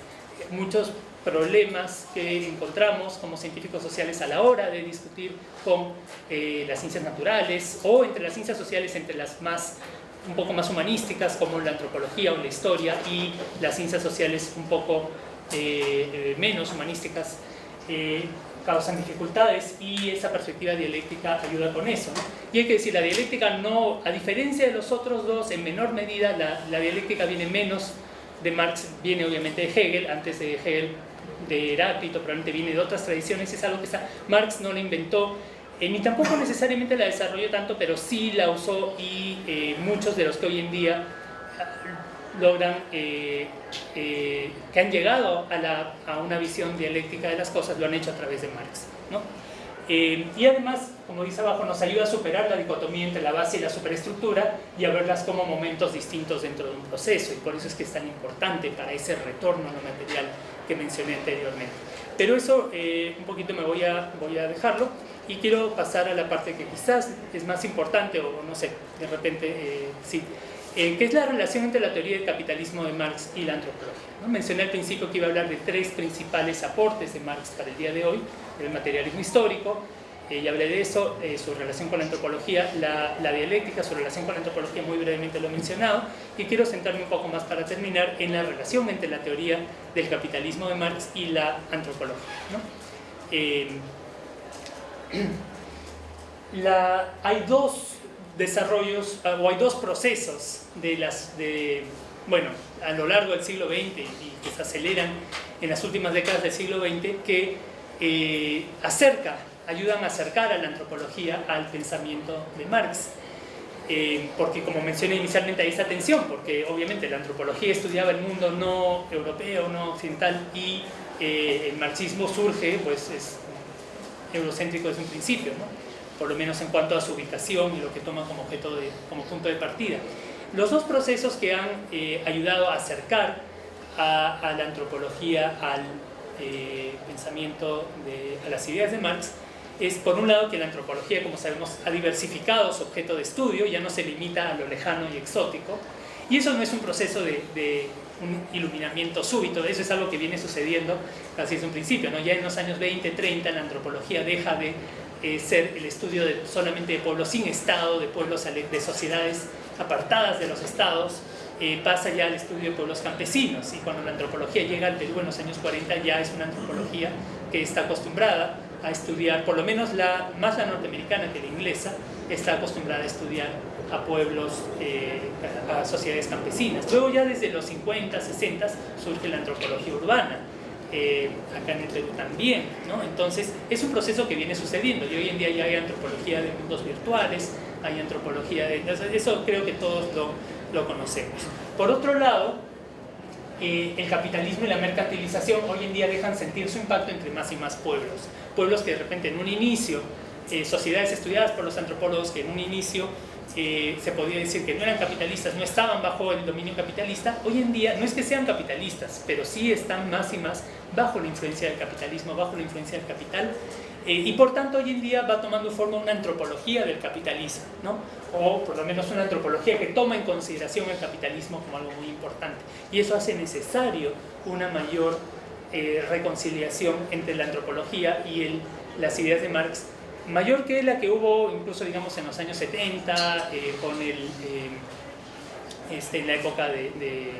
Muchos problemas que encontramos como científicos sociales a la hora de discutir con las ciencias naturales o entre las ciencias sociales, entre las un poco más humanísticas como la antropología o la historia, y las ciencias sociales un poco menos humanísticas, causan dificultades, y esa perspectiva dialéctica ayuda con eso, ¿no? Y hay que decir, la dialéctica no, a diferencia de los otros dos, en menor medida, la dialéctica viene menos de Marx, viene obviamente de Hegel, antes de Hegel de Heráclito, probablemente viene de otras tradiciones, es algo que Marx no la inventó, ni tampoco necesariamente la desarrolló tanto, pero sí la usó, y muchos de los que hoy en día logran, que han llegado a una visión dialéctica de las cosas, lo han hecho a través de Marx, ¿no? Y además, como dice abajo, nos ayuda a superar la dicotomía entre la base y la superestructura y a verlas como momentos distintos dentro de un proceso, y por eso es que es tan importante para ese retorno a lo material que mencioné anteriormente. Pero eso un poquito voy a dejarlo, y quiero pasar a la parte que quizás es más importante, o no sé, de repente sí, que es la relación entre la teoría del capitalismo de Marx y la antropología, ¿no? Mencioné al principio que iba a hablar de tres principales aportes de Marx para el día de hoy: el materialismo histórico, ya hablé de eso, su relación con la antropología, la dialéctica, su relación con la antropología muy brevemente lo he mencionado, y quiero centrarme un poco más para terminar en la relación entre la teoría del capitalismo de Marx y la antropología, ¿no? Hay dos desarrollos, o hay dos procesos bueno, a lo largo del siglo XX y que se aceleran en las últimas décadas del siglo XX, que ayudan a acercar a la antropología al pensamiento de Marx. Porque, como mencioné inicialmente, hay esa tensión, porque obviamente la antropología estudiaba el mundo no europeo, no occidental, y el marxismo surge, pues es eurocéntrico desde un principio, ¿no? Por lo menos en cuanto a su ubicación y lo que toma como punto de partida. Los dos procesos que han ayudado a acercar a la antropología al pensamiento, a las ideas de Marx, es por un lado que la antropología, como sabemos, ha diversificado su objeto de estudio, ya no se limita a lo lejano y exótico, y eso no es un proceso de un iluminamiento súbito, eso es algo que viene sucediendo casi desde un principio, ¿no? Ya en los años 20, 30 la antropología deja de ser el estudio solamente de pueblos sin estado, de pueblos de sociedades apartadas de los estados, pasa ya al estudio de pueblos campesinos, y cuando la antropología llega al Perú en los años 40 ya es una antropología que está acostumbrada a estudiar, por lo menos más la norteamericana que la inglesa, está acostumbrada a estudiar a pueblos, a sociedades campesinas. Luego ya desde los 50, 60 surge la antropología urbana, acá en el Perú también, ¿no? Entonces es un proceso que viene sucediendo y hoy en día ya hay antropología de mundos virtuales, hay antropología de... Eso creo que todos lo conocemos. Por otro lado, el capitalismo y la mercantilización hoy en día dejan sentir su impacto entre más y más pueblos. Pueblos que de repente en un inicio, sociedades estudiadas por los antropólogos que en un inicio se podía decir que no eran capitalistas, no estaban bajo el dominio capitalista, hoy en día no es que sean capitalistas, pero sí están más y más bajo la influencia del capitalismo, bajo la influencia del capital, y por tanto hoy en día va tomando forma una antropología del capitalismo, ¿no? O por lo menos una antropología que toma en consideración el capitalismo como algo muy importante, y eso hace necesario una mayor reconciliación entre la antropología y las ideas de Marx, mayor que la que hubo incluso, digamos, en los años 70, en la época de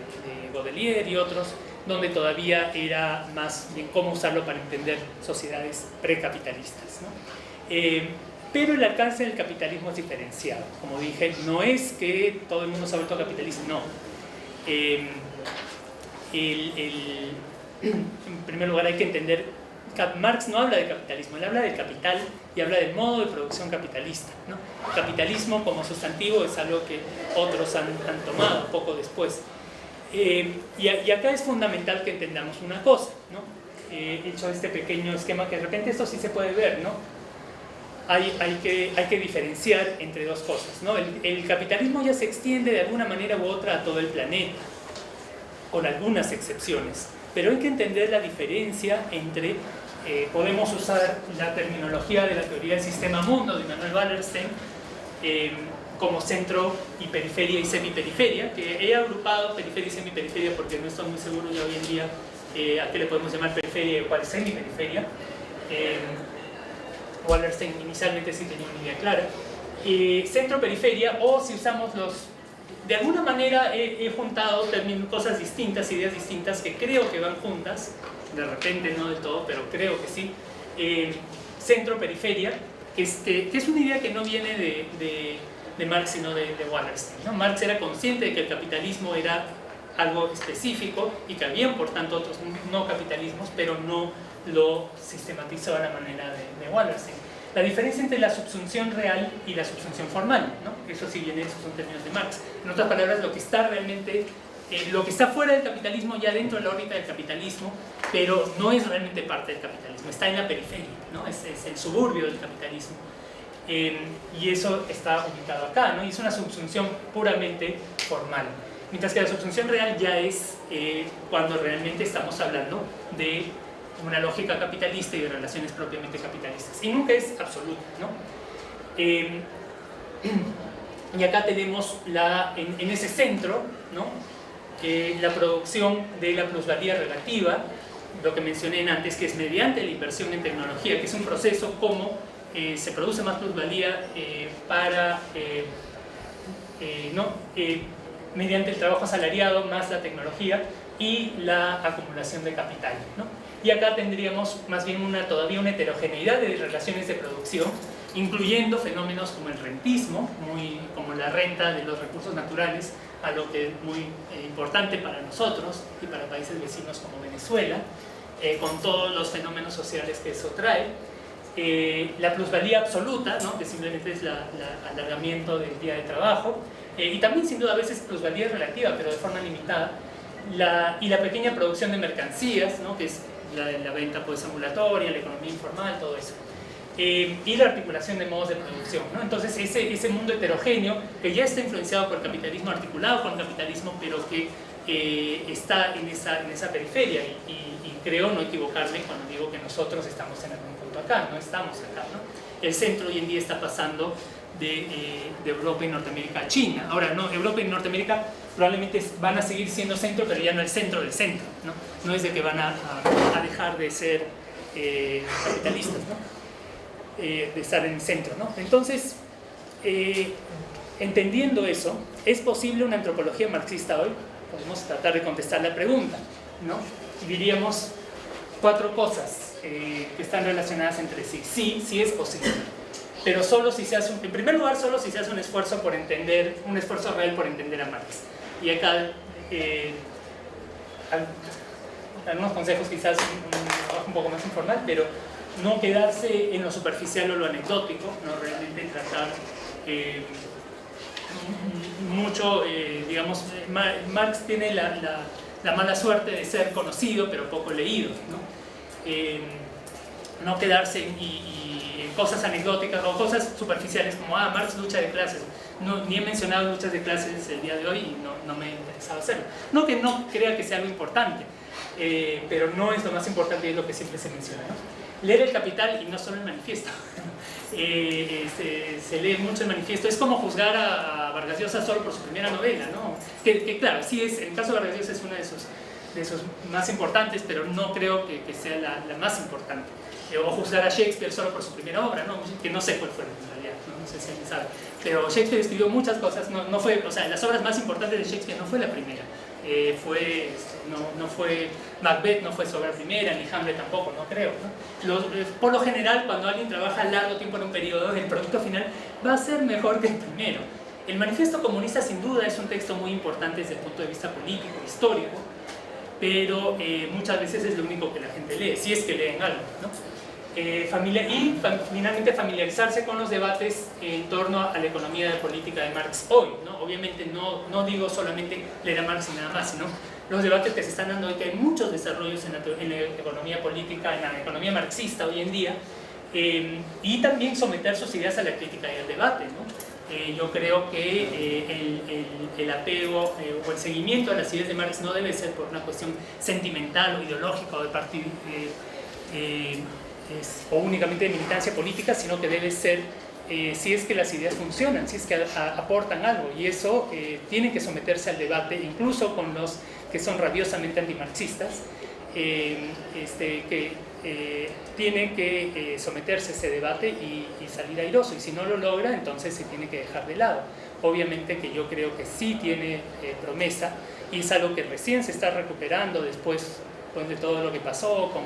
Baudelaire y otros, donde todavía era más bien cómo usarlo para entender sociedades precapitalistas, ¿no? Pero el alcance del capitalismo es diferenciado. Como dije, no es que todo el mundo se ha vuelto capitalista, no. En primer lugar hay que entender, Marx no habla de capitalismo, él habla del capital y habla del modo de producción capitalista, ¿no? El capitalismo como sustantivo es algo que otros han tomado poco después. Y acá es fundamental que entendamos una cosa, ¿no? He hecho este pequeño esquema que de repente esto sí se puede ver, ¿no? Hay que diferenciar entre dos cosas, ¿no? El capitalismo ya se extiende de alguna manera u otra a todo el planeta, con algunas excepciones, pero hay que entender la diferencia entre, podemos usar la terminología de la teoría del sistema mundo de Manuel Wallerstein, como centro y periferia y semiperiferia, que he agrupado periferia y semiperiferia porque no estoy muy seguro ya hoy en día a qué le podemos llamar periferia y cuál es semiperiferia. Wallerstein inicialmente sí tenía una idea clara. Centro-periferia, o si usamos de alguna manera he juntado cosas distintas, ideas distintas que creo que van juntas, de repente no del todo, pero creo que sí. Centro-periferia, que es una idea que no viene de Marx sino de Wallerstein, ¿no? Marx era consciente de que el capitalismo era algo específico y que habían por tanto otros no capitalismos, pero no lo sistematizó a la manera de Wallerstein. La diferencia entre la subsunción real y la subsunción formal, ¿no? Eso sí viene, esos son términos de Marx. En otras palabras, lo que está realmente, lo que está fuera del capitalismo, ya dentro de la órbita del capitalismo, pero no es realmente parte del capitalismo, está en la periferia, ¿no? Es el suburbio del capitalismo. Y eso está ubicado acá, ¿no? Y es una subsunción puramente formal. Mientras que la subsunción real ya es cuando realmente estamos hablando de una lógica capitalista y de relaciones propiamente capitalistas. Y nunca es absoluta, ¿no? Y acá tenemos en ese centro, ¿no? La producción de la plusvalía relativa, lo que mencioné antes, que es mediante la inversión en tecnología, que es un proceso como se produce más plusvalía mediante el trabajo asalariado más la tecnología y la acumulación de capital, ¿no? Y acá tendríamos más bien todavía una heterogeneidad de relaciones de producción, incluyendo fenómenos como el rentismo, como la renta de los recursos naturales, algo que es muy importante para nosotros y para países vecinos como Venezuela, con todos los fenómenos sociales que eso trae. La plusvalía absoluta, ¿no? Que simplemente es el alargamiento del día de trabajo, y también sin duda a veces plusvalía relativa, pero de forma limitada, y la pequeña producción de mercancías, ¿no? Que es la venta pues ambulatoria, la economía informal, todo eso. Y la articulación de modos de producción, ¿no? Entonces ese mundo heterogéneo que ya está influenciado por el capitalismo, articulado con el capitalismo, pero que está en esa periferia, y creo no equivocarme cuando digo que nosotros estamos en algún punto acá, no estamos acá, ¿no? El centro hoy en día está pasando de Europa y Norteamérica a China. Ahora, no, Europa y Norteamérica probablemente van a seguir siendo centro, pero ya no el centro del centro, ¿no? No es de que van a dejar de ser capitalistas, ¿no? De estar en el centro, ¿no? Entonces, entendiendo eso, ¿es posible una antropología marxista hoy? Podemos tratar de contestar la pregunta, ¿no? Y diríamos 4 cosas. que están relacionadas entre sí. Sí, sí es posible. Pero solo si se hace, en primer lugar, solo si se hace un esfuerzo por entender, un esfuerzo real por entender a Marx. Y acá algunos consejos quizás un poco más informal, pero no quedarse en lo superficial o lo anecdótico, no realmente tratar mucho, digamos, Marx tiene la mala suerte de ser conocido pero poco leído, no quedarse en cosas anecdóticas o cosas superficiales como Marx lucha de clases. Ni he mencionado luchas de clases el día de hoy y no me ha interesado hacerlo. No que no crea que sea algo importante, pero no es lo más importante y es lo que siempre se menciona, ¿no? Leer el Capital y no solo el Manifiesto. Se lee mucho el Manifiesto. Es como juzgar a Vargas Llosa solo por su primera novela, ¿no? Que claro, sí es, el caso de Vargas Llosa es una de esos más importantes, pero no creo que sea la más importante. O juzgar a Shakespeare solo por su primera obra, ¿no? Que no sé cuál fue en realidad, no sé si alguien sabe. Pero Shakespeare escribió muchas cosas, no fue, o sea, las obras más importantes de Shakespeare no fue la primera. No fue Macbeth, no fue su obra primera, ni Hamlet tampoco, no creo, ¿no? Por lo general, cuando alguien trabaja largo tiempo en un periodo, el producto final va a ser mejor que el primero. El Manifiesto Comunista sin duda es un texto muy importante desde el punto de vista político, histórico, pero muchas veces es lo único que la gente lee, si es que leen algo, ¿no? Finalmente familiarizarse con los debates en torno a la economía de política de Marx hoy, ¿no? Obviamente no digo solamente leer a Marx y nada más, sino los debates que se están dando hoy, que hay muchos desarrollos en la economía política, en la economía marxista hoy en día, y también someter sus ideas a la crítica y al debate, ¿no? Yo creo que el apego o el seguimiento a las ideas de Marx no debe ser por una cuestión sentimental o ideológica o de partido, o únicamente de militancia política, sino que debe ser si es que las ideas funcionan, si es que aportan algo, y eso tiene que someterse al debate, incluso con los que son rabiosamente antimarxistas, que tiene que someterse a ese debate y salir airoso, y si no lo logra, entonces se tiene que dejar de lado. Obviamente que yo creo que sí tiene promesa, y es algo que recién se está recuperando después de todo lo que pasó con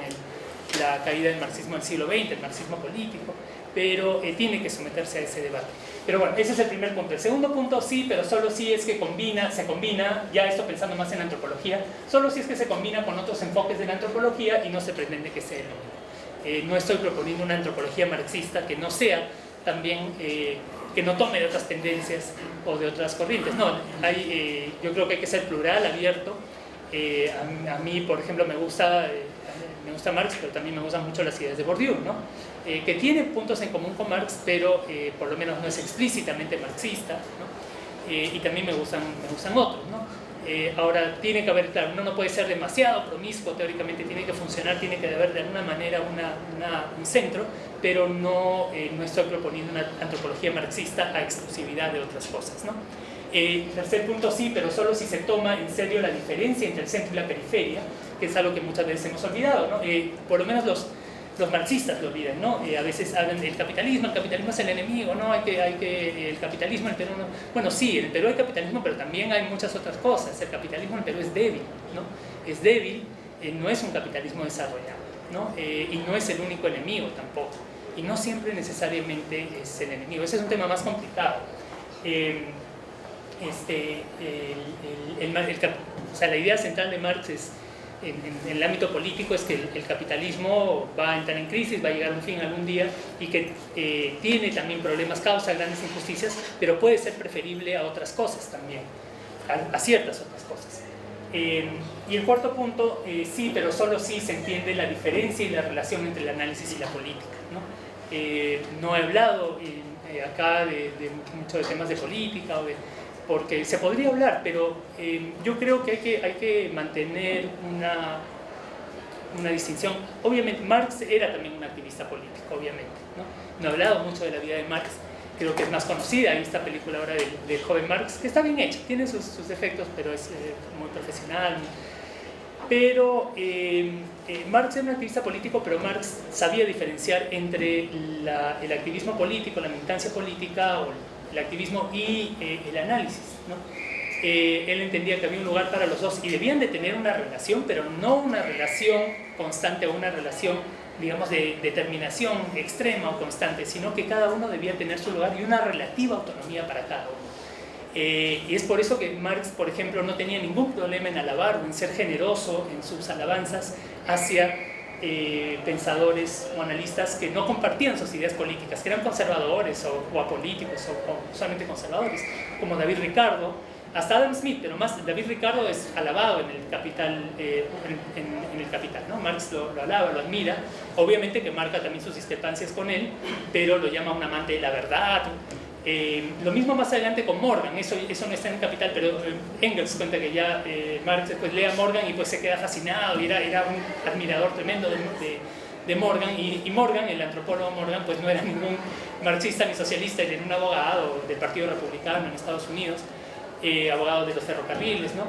la caída del marxismo del siglo XX, el marxismo político, pero tiene que someterse a ese debate. Pero bueno, ese es el primer punto. El segundo punto, sí, pero solo si es que se combina, ya esto pensando más en antropología, solo si es que se combina con otros enfoques de la antropología y no se pretende que sea el único. No estoy proponiendo una antropología marxista que no sea también, que no tome de otras tendencias o de otras corrientes. No, yo creo que hay que ser plural, abierto. A mí, por ejemplo, me gusta Marx, pero también me gustan mucho las ideas de Bourdieu, ¿no? Que tiene puntos en común con Marx, pero por lo menos no es explícitamente marxista, ¿no? Y también me gustan otros, ¿no? Ahora, tiene que haber, claro, uno no puede ser demasiado promiscuo, teóricamente tiene que funcionar, tiene que haber de alguna manera un centro, pero no estoy proponiendo una antropología marxista a exclusividad de otras cosas, ¿no? Tercer punto, sí, pero solo si se toma en serio la diferencia entre el centro y la periferia, que es algo que muchas veces hemos olvidado, ¿no? Por lo menos los marxistas lo olvidan, ¿no? A veces hablan del capitalismo, el capitalismo es el enemigo, ¿no? El capitalismo en el Perú no. Bueno, sí, en el Perú hay capitalismo, pero también hay muchas otras cosas. El capitalismo en el Perú es débil, ¿no? Es débil, no es un capitalismo desarrollado, ¿no? Y no es el único enemigo tampoco. Y no siempre necesariamente es el enemigo. Ese es un tema más complicado. O sea, la idea central de Marx es, en el ámbito político, es que el capitalismo va a entrar en crisis, va a llegar a un fin algún día, y que tiene también problemas, causa grandes injusticias, pero puede ser preferible a otras cosas también, a ciertas otras cosas. Y el cuarto punto, sí, pero solo sí se entiende la diferencia y la relación entre el análisis y la política, ¿no? No he hablado acá mucho de temas de política, porque se podría hablar, pero yo creo que hay que mantener una distinción. Obviamente, Marx era también un activista político, obviamente, ¿no? No he hablado mucho de la vida de Marx, creo que es más conocida. Hay esta película ahora del joven Marx, que está bien hecha, tiene sus defectos, pero es muy profesional. Pero Marx era un activista político, pero Marx sabía diferenciar entre el activismo político, la militancia política, o el activismo y el análisis, ¿no? Él entendía que había un lugar para los dos y debían de tener una relación, pero no una relación constante o una relación digamos, de determinación extrema o constante, sino que cada uno debía tener su lugar y una relativa autonomía para cada uno. Y es por eso que Marx, por ejemplo, no tenía ningún problema en alabar o en ser generoso en sus alabanzas hacia pensadores o analistas que no compartían sus ideas políticas, que eran conservadores o apolíticos o solamente conservadores, como David Ricardo, hasta Adam Smith, pero más David Ricardo es alabado en el Capital, en el Capital, ¿no? Marx lo alaba, lo admira, obviamente que marca también sus discrepancias con él, pero lo llama un amante de la verdad. Lo mismo más adelante con Morgan, eso no está en el Capital, pero Engels cuenta que ya Marx después lee a Morgan y pues se queda fascinado y era un admirador tremendo de Morgan, y Morgan, el antropólogo Morgan, pues no era ningún marxista ni socialista, él era un abogado del Partido Republicano en Estados Unidos, abogado de los ferrocarriles, ¿no?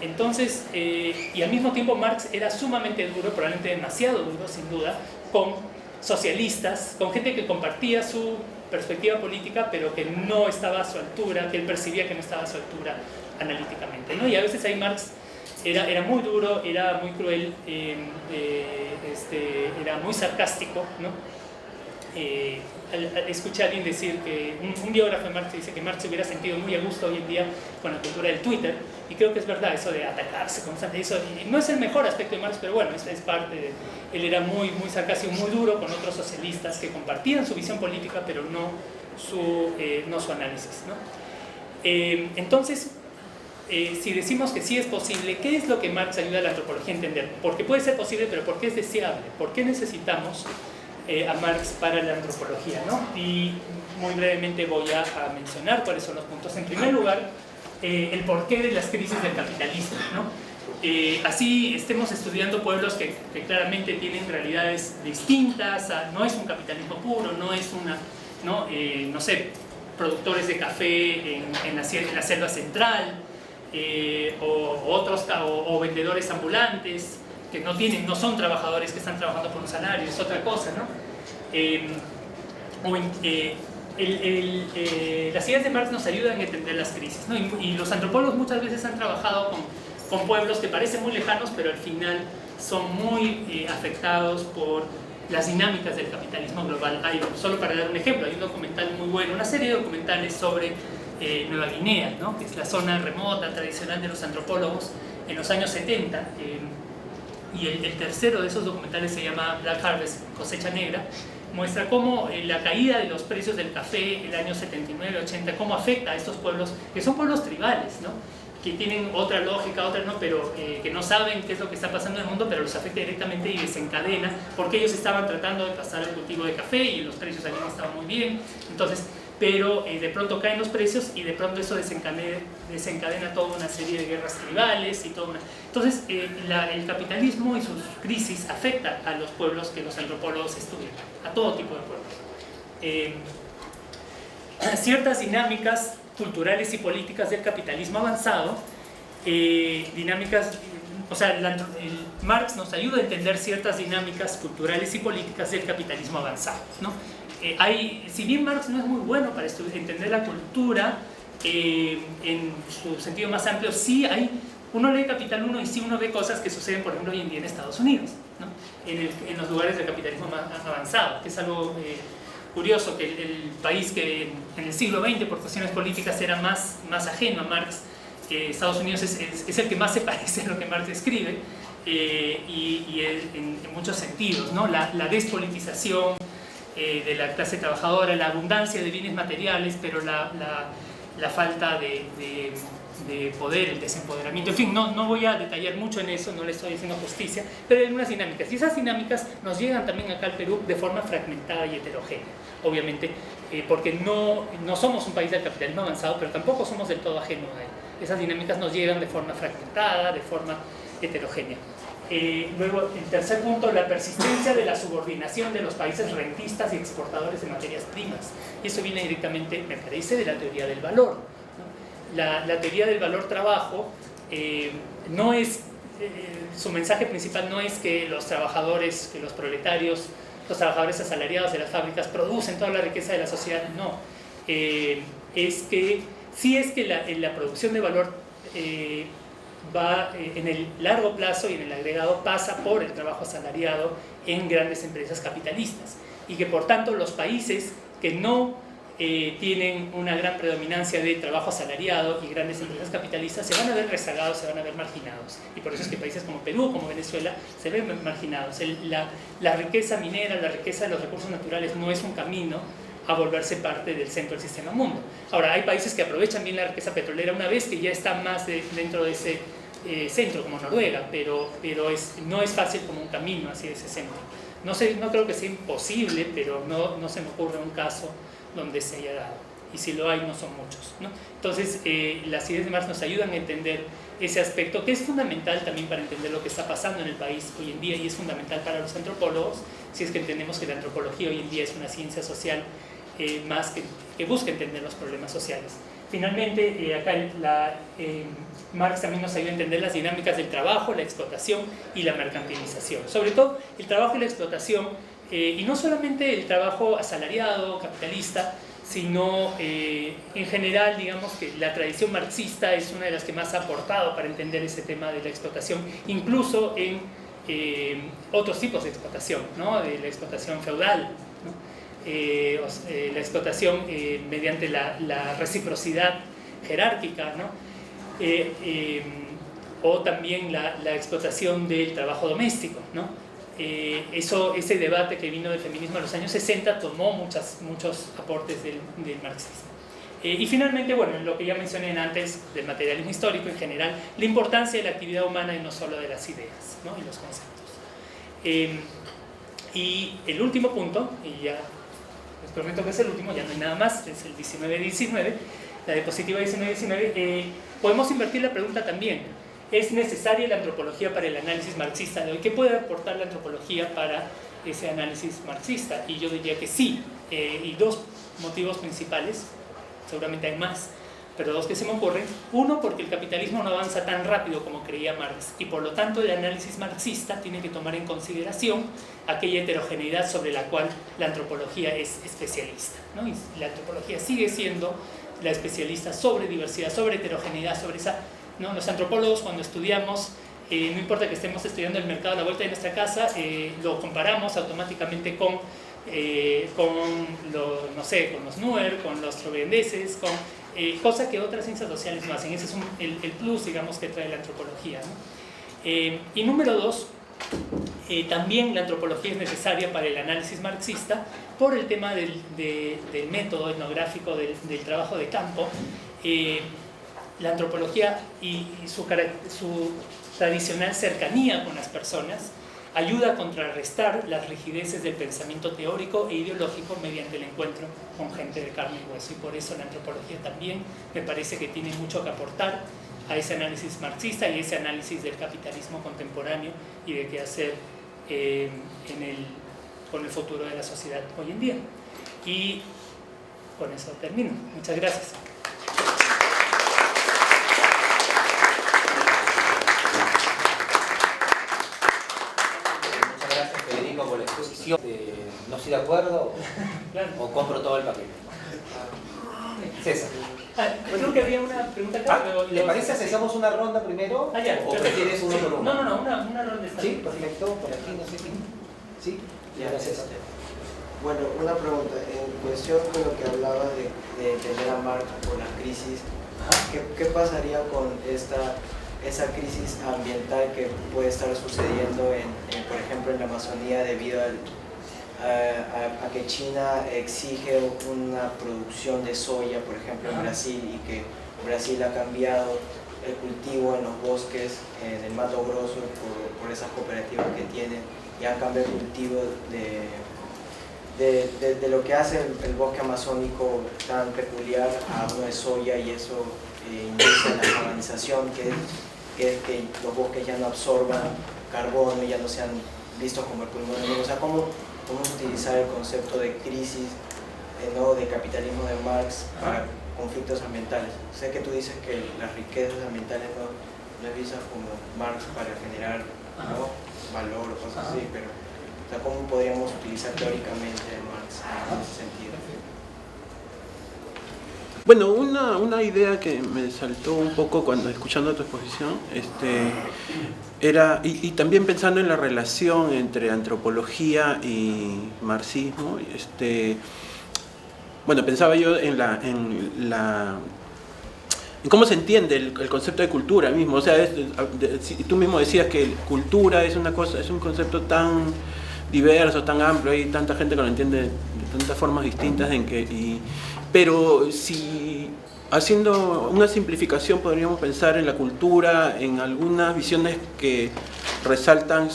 Entonces, y al mismo tiempo Marx era sumamente duro, probablemente demasiado duro, sin duda, con socialistas, con gente que compartía su perspectiva política, pero que no estaba a su altura, que él percibía que no estaba a su altura analíticamente, ¿no? Y a veces ahí Marx era muy duro, era muy cruel, era muy sarcástico, ¿no? Escuché a alguien decir que un biógrafo de Marx dice que Marx se hubiera sentido muy a gusto hoy en día con la cultura del Twitter, y creo que es verdad eso de atacarse constantemente, eso no es el mejor aspecto de Marx, pero bueno, es parte de él. Era muy sarcástico, muy duro con otros socialistas que compartían su visión política, pero no su análisis, ¿no? Entonces, si decimos que sí es posible, ¿qué es lo que Marx ayuda a la antropología a entender? Porque puede ser posible, pero ¿por qué es deseable? ¿Por qué necesitamos a Marx para la antropología, ¿no? Y muy brevemente voy a mencionar cuáles son los puntos. En primer lugar, el porqué de las crisis del capitalismo, ¿no? Así estemos estudiando pueblos que claramente tienen realidades distintas, no es un capitalismo puro, no es no sé, productores de café en la selva central, o vendedores ambulantes que no son trabajadores que están trabajando por un salario, es otra cosa, ¿no? Las ideas de Marx nos ayudan a entender las crisis, ¿no? Y los antropólogos muchas veces han trabajado con pueblos que parecen muy lejanos, pero al final son muy afectados por las dinámicas del capitalismo global. Solo para dar un ejemplo, hay un documental muy bueno, una serie de documentales sobre Nueva Guinea, ¿no? Que es la zona remota, tradicional de los antropólogos en los años 70. Y el tercero de esos documentales se llama Black Harvest, Cosecha Negra, muestra cómo la caída de los precios del café el año 79-80, cómo afecta a estos pueblos, que son pueblos tribales, ¿no? Que tienen otra lógica, otra no, pero que no saben qué es lo que está pasando en el mundo, pero los afecta directamente y desencadena, porque ellos estaban tratando de pasar el cultivo de café y los precios allí no estaban muy bien, entonces, pero de pronto caen los precios y de pronto eso desencadena toda una serie de guerras tribales y toda una... Entonces, el capitalismo y sus crisis afecta a los pueblos que los antropólogos estudian, a todo tipo de pueblos. Ciertas dinámicas culturales y políticas del capitalismo avanzado, Marx nos ayuda a entender ciertas dinámicas culturales y políticas del capitalismo avanzado, ¿no? Si bien Marx no es muy bueno para entender la cultura en su sentido más amplio, sí uno lee Capital 1 y sí uno ve cosas que suceden, por ejemplo, hoy en día en Estados Unidos, ¿no? En los lugares del capitalismo más avanzado, que es algo curioso, que el país que en el siglo XX por cuestiones políticas era más ajeno a Marx, Estados Unidos es el que más se parece a lo que Marx escribe, en muchos sentidos, ¿no? La despolitización de la clase trabajadora, la abundancia de bienes materiales, pero la falta de poder, el desempoderamiento, en fin, no voy a detallar mucho en eso, no le estoy haciendo justicia, pero hay unas dinámicas, y esas dinámicas nos llegan también acá al Perú de forma fragmentada y heterogénea, obviamente, porque no somos un país del capitalismo avanzado, pero tampoco somos del todo ajeno a él. Esas dinámicas nos llegan de forma fragmentada, de forma heterogénea. Luego, el tercer punto, la persistencia de la subordinación de los países rentistas y exportadores de materias primas. Y eso viene directamente, me parece, de la teoría del valor, ¿no? La teoría del valor trabajo no es, su mensaje principal no es que los trabajadores, que los proletarios, los trabajadores asalariados de las fábricas producen toda la riqueza de la sociedad, no. Es que la producción de valor en el largo plazo y en el agregado pasa por el trabajo asalariado en grandes empresas capitalistas, y que por tanto los países que no tienen una gran predominancia de trabajo asalariado y grandes empresas capitalistas se van a ver rezagados, se van a ver marginados, y por eso es que países como Perú, como Venezuela, se ven marginados. La riqueza minera, la riqueza de los recursos naturales no es un camino a volverse parte del centro del sistema mundo. Ahora, hay países que aprovechan bien la riqueza petrolera una vez que ya están más dentro de ese centro, como Noruega, pero no es fácil como un camino hacia ese centro. No creo que sea imposible, pero no se me ocurre un caso donde se haya dado, y si lo hay no son muchos, ¿no? Entonces las ideas de Marx nos ayudan a entender ese aspecto, que es fundamental también para entender lo que está pasando en el país hoy en día, y es fundamental para los antropólogos, si es que entendemos que la antropología hoy en día es una ciencia social más que busca entender los problemas sociales. Finalmente, acá Marx también nos ayuda a entender las dinámicas del trabajo, la explotación y la mercantilización. Sobre todo el trabajo y la explotación, y no solamente el trabajo asalariado, capitalista, sino en general, digamos que la tradición marxista es una de las que más ha aportado para entender ese tema de la explotación, incluso en otros tipos de explotación, ¿no? De la explotación feudal, ¿no? La explotación mediante la reciprocidad jerárquica, ¿no? O también la explotación del trabajo doméstico, ¿no? Ese debate que vino del feminismo en los años 60 tomó muchos aportes del marxismo. Y finalmente, bueno, lo que ya mencioné antes del materialismo histórico en general, la importancia de la actividad humana y no solo de las ideas, ¿no? Y los conceptos. Y el último punto, y ya les prometo que es el último, ya no hay nada más, es el 19-19, la diapositiva 19-19, podemos invertir la pregunta también. ¿Es necesaria la antropología para el análisis marxista de hoy? ¿Qué puede aportar la antropología para ese análisis marxista? Y yo diría que sí, y dos motivos principales, seguramente hay más, pero dos que se me ocurren. Uno, porque el capitalismo no avanza tan rápido como creía Marx, y por lo tanto el análisis marxista tiene que tomar en consideración aquella heterogeneidad sobre la cual la antropología es especialista, ¿no? Y la antropología sigue siendo la especialista sobre diversidad, sobre heterogeneidad, sobre esa... ¿no? Los antropólogos, cuando estudiamos, no importa que estemos estudiando el mercado a la vuelta de nuestra casa, lo comparamos automáticamente con los NUER, con los trovendeses, cosa que otras ciencias sociales no hacen. Ese es el plus, digamos, que trae la antropología, ¿no? Y número dos, también la antropología es necesaria para el análisis marxista por el tema del método etnográfico, del trabajo de campo. La antropología y su tradicional cercanía con las personas ayuda a contrarrestar las rigideces del pensamiento teórico e ideológico mediante el encuentro con gente de carne y hueso, y por eso la antropología también me parece que tiene mucho que aportar a ese análisis marxista y ese análisis del capitalismo contemporáneo y de qué hacer con el futuro de la sociedad hoy en día. Y con eso termino. Muchas gracias. Por la exposición, no estoy de acuerdo Claro. o compro todo el paquete. César. Creo que había una pregunta acá. ¿Le parece si hacemos una ronda primero? Ya, ¿O perfecto. prefieres uno por uno? No, una ronda está Sí, bien. perfecto. Por aquí, no sé quién. Sí, Ya, gracias. Bueno, una pregunta. En cuestión con lo que hablaba de entender a Marx por la crisis, ¿qué pasaría con esa crisis ambiental que puede estar sucediendo, por ejemplo, en la Amazonía debido a que China exige una producción de soya, por ejemplo, en Brasil, y que Brasil ha cambiado el cultivo en los bosques, en el Mato Grosso, por esas cooperativas que tienen, y han cambiado el cultivo de lo que hace el bosque amazónico tan peculiar a uno de soya, y eso induce a la urbanización, que es que los bosques ya no absorban carbono, ya no sean vistos como el pulmón del mundo. O sea, ¿cómo utilizar el concepto de crisis, ¿no?, de capitalismo de Marx para conflictos ambientales? Sé que tú dices que las riquezas ambientales no es vistas como Marx para generar, ¿no?, valor o cosas así, pero o sea, ¿cómo podríamos utilizar teóricamente Marx en ese sentido? Bueno, una idea que me saltó un poco cuando escuchando tu exposición, era, y también pensando en la relación entre antropología y marxismo, bueno, pensaba yo en cómo se entiende el concepto de cultura mismo. O sea, tú mismo decías que cultura es una cosa, es un concepto tan diverso, tan amplio, hay tanta gente que lo entiende de tantas formas distintas, pero si haciendo una simplificación podríamos pensar en la cultura, en algunas visiones que resaltan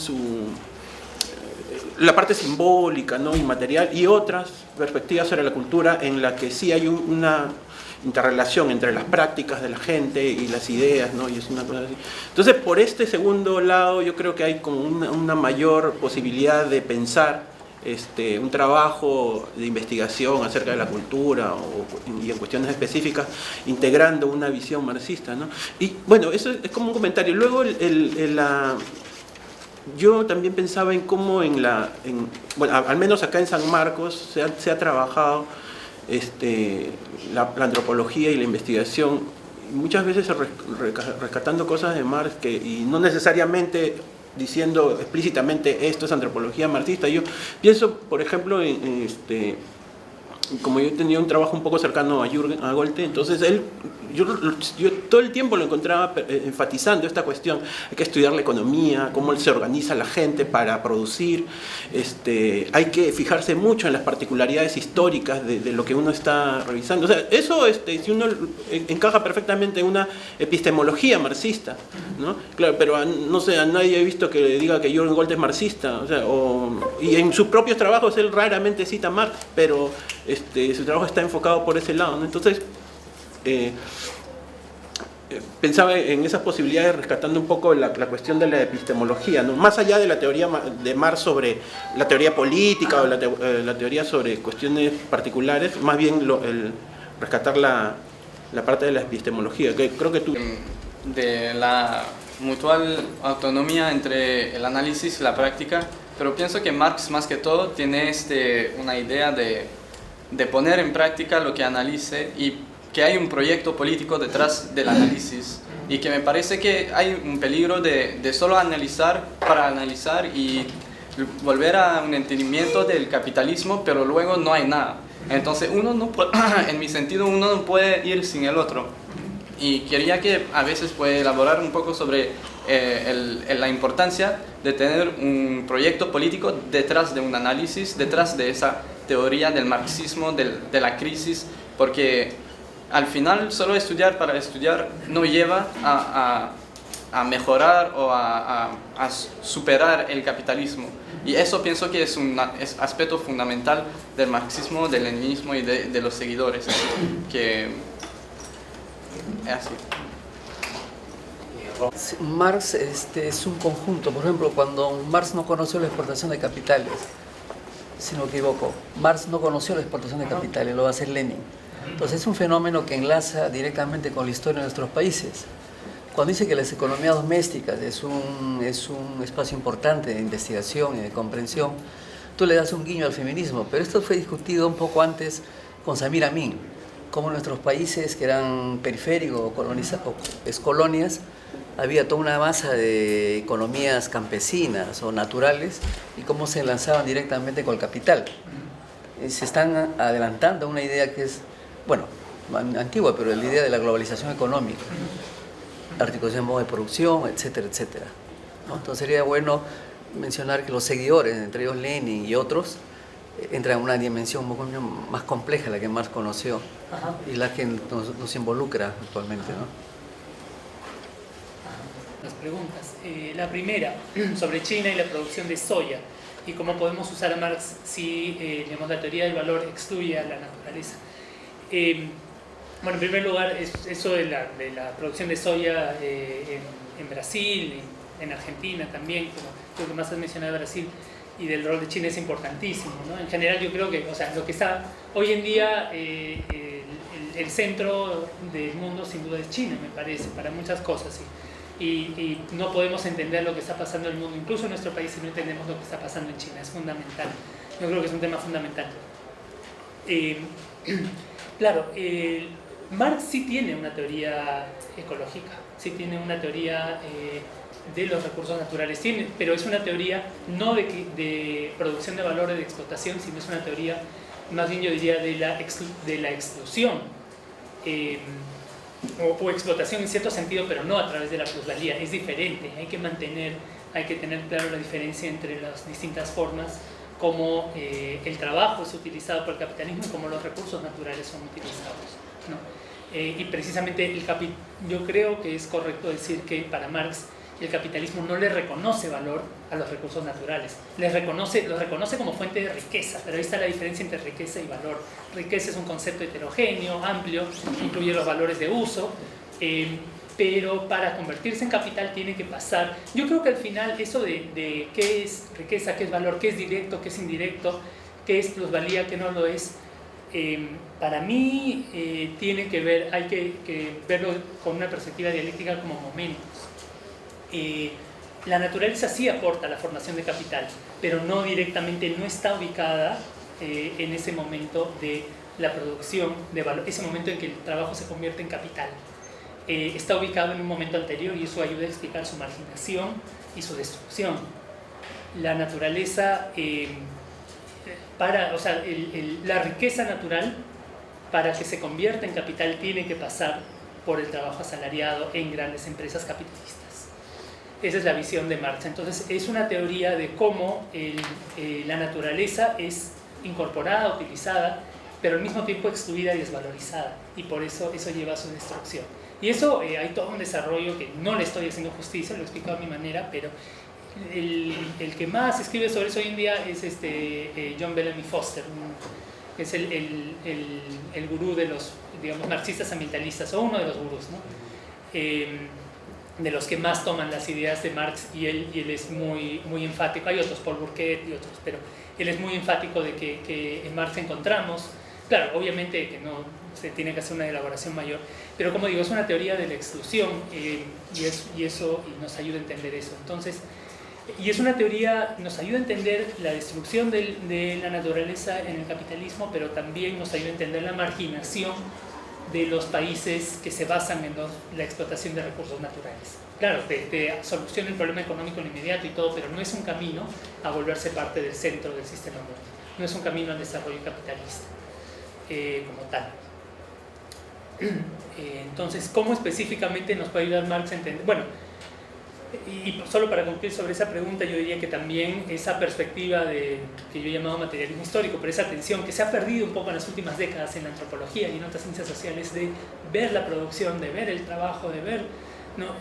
la parte simbólica, ¿no?, inmaterial, y otras perspectivas sobre la cultura en la que sí hay una interrelación entre las prácticas de la gente y las ideas, ¿no? Y es una cosa así. Entonces, por este segundo lado, yo creo que hay como una mayor posibilidad de pensar un trabajo de investigación acerca de la cultura y en cuestiones específicas, integrando una visión marxista, ¿no? Y bueno, eso es como un comentario. Luego, yo también pensaba en cómo bueno, al menos acá en San Marcos se ha trabajado la antropología y la investigación, muchas veces rescatando cosas de Marx y no necesariamente diciendo explícitamente esto es antropología marxista. Yo pienso, por ejemplo, como yo tenía un trabajo un poco cercano a Jürgen, a Goethe, entonces yo todo el tiempo lo encontraba enfatizando esta cuestión. Hay que estudiar la economía, cómo se organiza la gente para producir, hay que fijarse mucho en las particularidades históricas de lo que uno está revisando. O sea, eso si uno encaja perfectamente en una epistemología marxista, ¿no? Claro, pero no sé, a nadie he visto que diga que Jürgen Goethe es marxista, o sea, y en sus propios trabajos él raramente cita a Marx, pero su trabajo está enfocado por ese lado, ¿no? Entonces, pensaba en esas posibilidades rescatando un poco la cuestión de la epistemología, ¿no? Más allá de la teoría de Marx sobre la teoría política o la teoría sobre cuestiones particulares, más bien rescatar la parte de la epistemología, que creo que tú... De la mutual autonomía entre el análisis y la práctica, pero pienso que Marx más que todo tiene una idea de poner en práctica lo que analice y que hay un proyecto político detrás del análisis, y que me parece que hay un peligro de solo analizar para analizar y volver a un entendimiento del capitalismo, pero luego no hay nada. Entonces uno no puede, en mi sentido, uno no puede ir sin el otro. Y quería que a veces puede elaborar un poco sobre la importancia de tener un proyecto político detrás de un análisis, detrás de esa teoría del marxismo, de la crisis, porque al final solo estudiar para estudiar no lleva a mejorar o a superar el capitalismo. Y eso pienso que es aspecto fundamental del marxismo, del leninismo y de los seguidores, que es así. Marx es un conjunto. Por ejemplo, cuando Marx no conoció la exportación de capitales, si no me equivoco, Marx no conoció la exportación de capitales, lo va a hacer Lenin. Entonces es un fenómeno que enlaza directamente con la historia de nuestros países. Cuando dice que las economías domésticas es un espacio importante de investigación y de comprensión, tú le das un guiño al feminismo, pero esto fue discutido un poco antes con Samir Amin, cómo nuestros países que eran periféricos o excolonias, había toda una masa de economías campesinas o naturales y cómo se lanzaban directamente con el capital. Se están adelantando a una idea que es, bueno, antigua, pero la idea de la globalización económica, articulación de modo de producción, etcétera, etcétera, ¿no? Entonces sería bueno mencionar que los seguidores, entre ellos Lenin y otros, entran en una dimensión un poco más compleja, la que Marx conoció. Ajá. Y la que nos involucra actualmente, ¿no? Las preguntas. La primera, sobre China y la producción de soya, y cómo podemos usar a Marx si digamos, la teoría del valor excluye a la naturaleza. Bueno, en primer lugar, eso de la producción de soya en Brasil, en Argentina también, como creo que más has mencionado Brasil, y del rol de China es importantísimo, ¿no? En general yo creo que, o sea, lo que está hoy en día, el centro del mundo sin duda es China, me parece, para muchas cosas, y no podemos entender lo que está pasando en el mundo, incluso en nuestro país, si no entendemos lo que está pasando en China, es fundamental. Yo creo que es un tema fundamental. Claro, Marx sí tiene una teoría ecológica, sí tiene una teoría de los recursos naturales, pero es una teoría no de producción de valor o de explotación, sino es una teoría, más bien yo diría, de la exclusión o explotación en cierto sentido, pero no a través de la plusvalía. Es diferente, hay que tener claro la diferencia entre las distintas formas como el trabajo es utilizado por el capitalismo y como los recursos naturales son utilizados, ¿no? Y precisamente yo creo que es correcto decir que para Marx el capitalismo no le reconoce valor a los recursos naturales, los reconoce como fuente de riqueza, pero ahí está la diferencia entre riqueza y valor. Riqueza es un concepto heterogéneo, amplio, incluye los valores de uso, pero para convertirse en capital tiene que pasar. Yo creo que al final eso de qué es riqueza, qué es valor, qué es directo, qué es indirecto, qué es plusvalía, qué no lo es, para mí tiene que ver, hay que verlo con una perspectiva dialéctica como momentos. La naturaleza sí aporta la formación de capital, pero no directamente, no está ubicada en ese momento de la producción de valor, ese momento en que el trabajo se convierte en capital. Está ubicado en un momento anterior y eso ayuda a explicar su marginación y su destrucción. La naturaleza, la riqueza natural, para que se convierta en capital, tiene que pasar por el trabajo asalariado en grandes empresas capitalistas. Esa es la visión de Marx. Entonces, es una teoría de cómo la naturaleza es incorporada, utilizada, pero al mismo tiempo excluida y desvalorizada. Y por eso lleva a su destrucción. Y eso hay todo un desarrollo que no le estoy haciendo justicia, lo he explicado a mi manera, pero el que más escribe sobre eso hoy en día es John Bellamy Foster, que es el gurú de los, digamos, marxistas ambientalistas, o uno de los gurús, ¿no? De los que más toman las ideas de Marx, y él es muy, muy enfático. Hay otros, Paul Bourget y otros, pero él es muy enfático de que en Marx encontramos, claro, obviamente que no se tiene que hacer una elaboración mayor, pero como digo, es una teoría de la exclusión, y nos ayuda a entender eso. Entonces, y es una teoría, nos ayuda a entender la destrucción de la naturaleza en el capitalismo, pero también nos ayuda a entender la marginación de los países que se basan en la explotación de recursos naturales. Claro, te soluciona el problema económico en inmediato y todo, pero no es un camino a volverse parte del centro del sistema mundial. No es un camino al desarrollo capitalista como tal. Entonces, ¿cómo específicamente nos puede ayudar Marx a entender? Bueno, y solo para concluir sobre esa pregunta, yo diría que también esa perspectiva que yo he llamado materialismo histórico, pero esa atención que se ha perdido un poco en las últimas décadas en la antropología y en otras ciencias sociales, de ver la producción, de ver el trabajo, de ver, ¿no?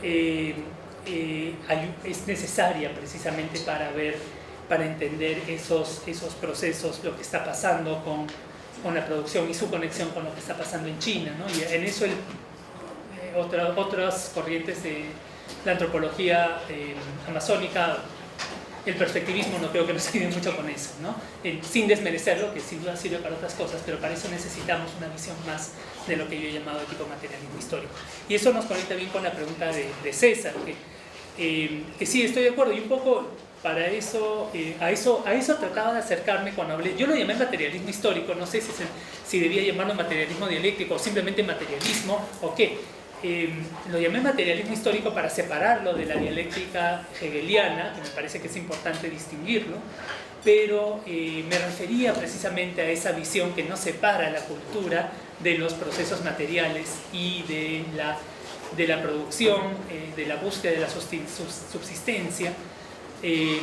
Es necesaria precisamente para entender esos procesos, lo que está pasando con la producción y su conexión con lo que está pasando en China, ¿no? Y en eso otras corrientes de la antropología amazónica, el perspectivismo, no creo que nos ayude mucho con eso, ¿no? Sin desmerecerlo, que sin duda sirve para otras cosas, pero para eso necesitamos una visión más de lo que yo he llamado tipo materialismo histórico. Y eso nos conecta bien con la pregunta de César, que sí, estoy de acuerdo, y un poco para eso, a eso trataba de acercarme cuando hablé. Yo lo llamé materialismo histórico, no sé si debía llamarlo materialismo dialéctico o simplemente materialismo o qué. Lo llamé materialismo histórico para separarlo de la dialéctica hegeliana, que me parece que es importante distinguirlo, pero me refería precisamente a esa visión que no separa la cultura de los procesos materiales y de la producción, de la búsqueda de la subsistencia, y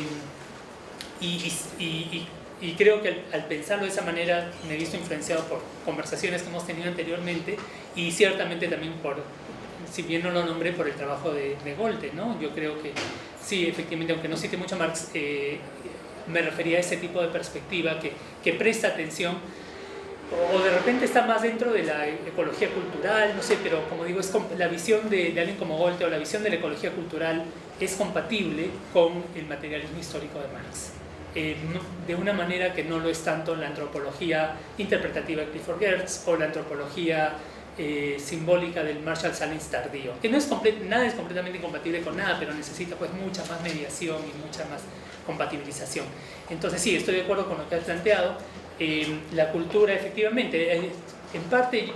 creo que al pensarlo de esa manera me he visto influenciado por conversaciones que hemos tenido anteriormente, y ciertamente también si bien no lo nombré, por el trabajo de Golte, ¿no? Yo creo que sí, efectivamente, aunque no cite mucho a Marx, me refería a ese tipo de perspectiva que presta atención, o de repente está más dentro de la ecología cultural, no sé, pero como digo, la visión de alguien como Golte, o la visión de la ecología cultural, es compatible con el materialismo histórico de Marx. De una manera que no lo es tanto la antropología interpretativa de Clifford Geertz o la antropología simbólica del Marshall Sahlins tardío, que nada es completamente incompatible con nada, pero necesita pues mucha más mediación y mucha más compatibilización. Entonces sí, estoy de acuerdo con lo que has planteado. La cultura, efectivamente, en parte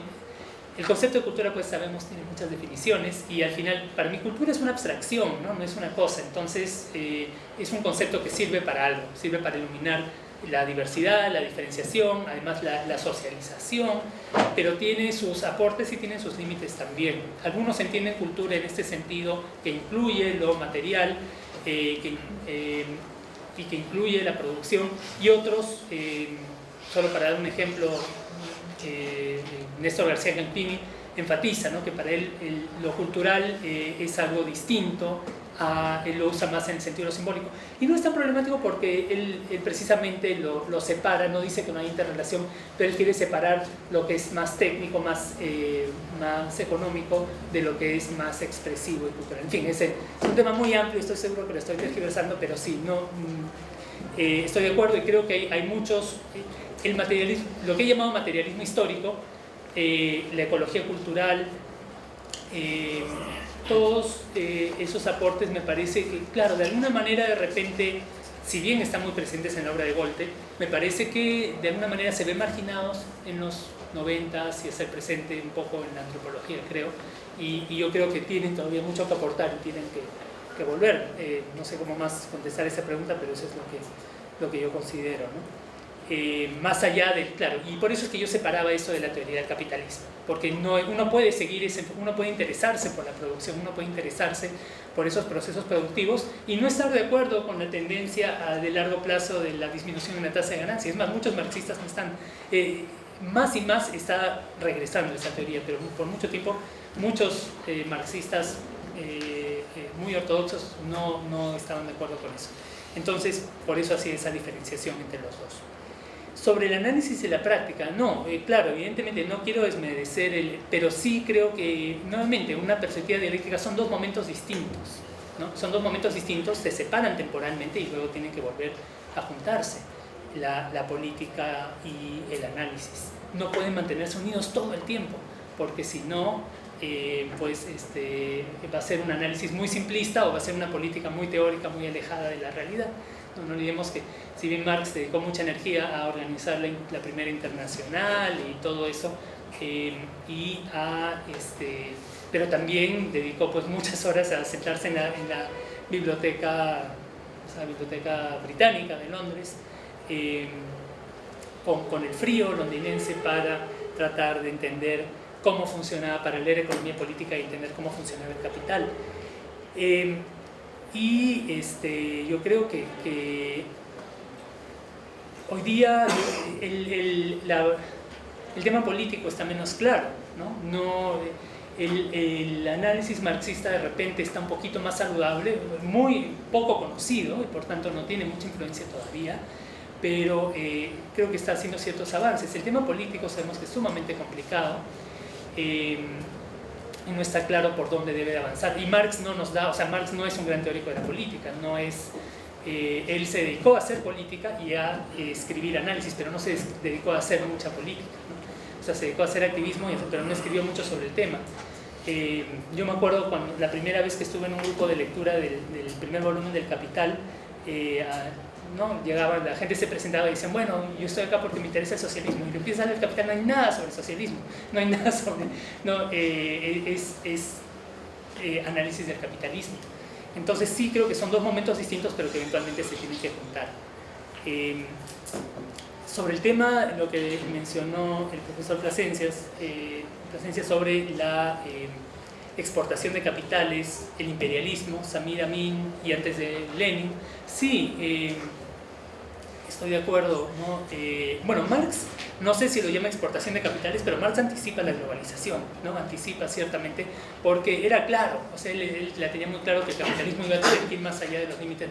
El concepto de cultura, pues sabemos, tiene muchas definiciones y al final, para mí, cultura es una abstracción, ¿no? No es una cosa. Entonces, es un concepto que sirve para algo, sirve para iluminar la diversidad, la diferenciación, además la socialización, pero tiene sus aportes y tiene sus límites también. Algunos entienden cultura en este sentido que incluye lo material y que incluye la producción, y otros, solo para dar un ejemplo, Néstor García Campini enfatiza, ¿no?, que para él lo cultural es algo distinto, él lo usa más en el sentido simbólico, y no es tan problemático porque él precisamente lo separa, no dice que no hay interrelación, pero él quiere separar lo que es más técnico, más económico, de lo que es más expresivo y cultural. En fin, es un tema muy amplio, estoy seguro que lo estoy tergiversando, pero sí, estoy de acuerdo y creo que hay muchos... El materialismo, lo que he llamado materialismo histórico, la ecología cultural, todos esos aportes me parece que, claro, de alguna manera de repente, si bien están muy presentes en la obra de Golte, me parece que de alguna manera se ven marginados en los 90s y hacer presente un poco en la antropología, creo, y yo creo que tienen todavía mucho que aportar y tienen que volver. No sé cómo más contestar esa pregunta, pero eso es lo que yo considero, ¿no? Más allá del, claro, y por eso es que yo separaba eso de la teoría del capitalismo, porque uno puede seguir uno puede interesarse por la producción, uno puede interesarse por esos procesos productivos y no estar de acuerdo con la tendencia de largo plazo de la disminución de la tasa de ganancia. Es más, muchos marxistas no están, más y más está regresando esa teoría, pero por mucho tiempo muchos marxistas muy ortodoxos no estaban de acuerdo con eso. Entonces, por eso hacía esa diferenciación entre los dos. Sobre el análisis de la práctica, no, claro, evidentemente no quiero desmerecer, pero sí creo que, nuevamente, una perspectiva dialéctica son dos momentos distintos, ¿no? Son dos momentos distintos, se separan temporalmente y luego tienen que volver a juntarse. La política y el análisis no pueden mantenerse unidos todo el tiempo, porque si no, pues va a ser un análisis muy simplista o va a ser una política muy teórica, muy alejada de la realidad. No olvidemos que si bien Marx dedicó mucha energía a organizar la primera internacional y todo eso, pero también dedicó pues muchas horas a sentarse en la biblioteca, la biblioteca británica de Londres, con el frío londinense para tratar de entender cómo funcionaba, para leer economía política y entender cómo funcionaba el capital. Yo creo que hoy día el tema político está menos claro, ¿no? El análisis marxista de repente está un poquito más saludable, muy poco conocido y por tanto no tiene mucha influencia todavía, pero creo que está haciendo ciertos avances. El tema político sabemos que es sumamente complicado, y no está claro por dónde debe de avanzar, y Marx no nos da, o sea, Marx no es un gran teórico de la política, no es, él se dedicó a hacer política y a escribir análisis, pero no se dedicó a hacer mucha política, ¿no? O sea, se dedicó a hacer activismo, pero no escribió mucho sobre el tema. Yo me acuerdo cuando la primera vez que estuve en un grupo de lectura del primer volumen del Capital, ¿no? Llegaba, la gente se presentaba y decían, bueno, yo estoy acá porque me interesa el socialismo, y empiezas a leer el Capital, no hay nada sobre el socialismo, no hay nada sobre, es análisis del capitalismo. Entonces sí creo que son dos momentos distintos, pero que eventualmente se tienen que juntar. Sobre el tema, lo que mencionó el profesor Plasencia sobre la exportación de capitales, el imperialismo, Samir Amin y antes de Lenin, sí, estoy de acuerdo, ¿no? Bueno, Marx, no sé si lo llama exportación de capitales, pero Marx anticipa la globalización, ¿no? Anticipa ciertamente, porque era claro, o sea, él la tenía muy claro que el capitalismo iba a tener que ir más allá de los límites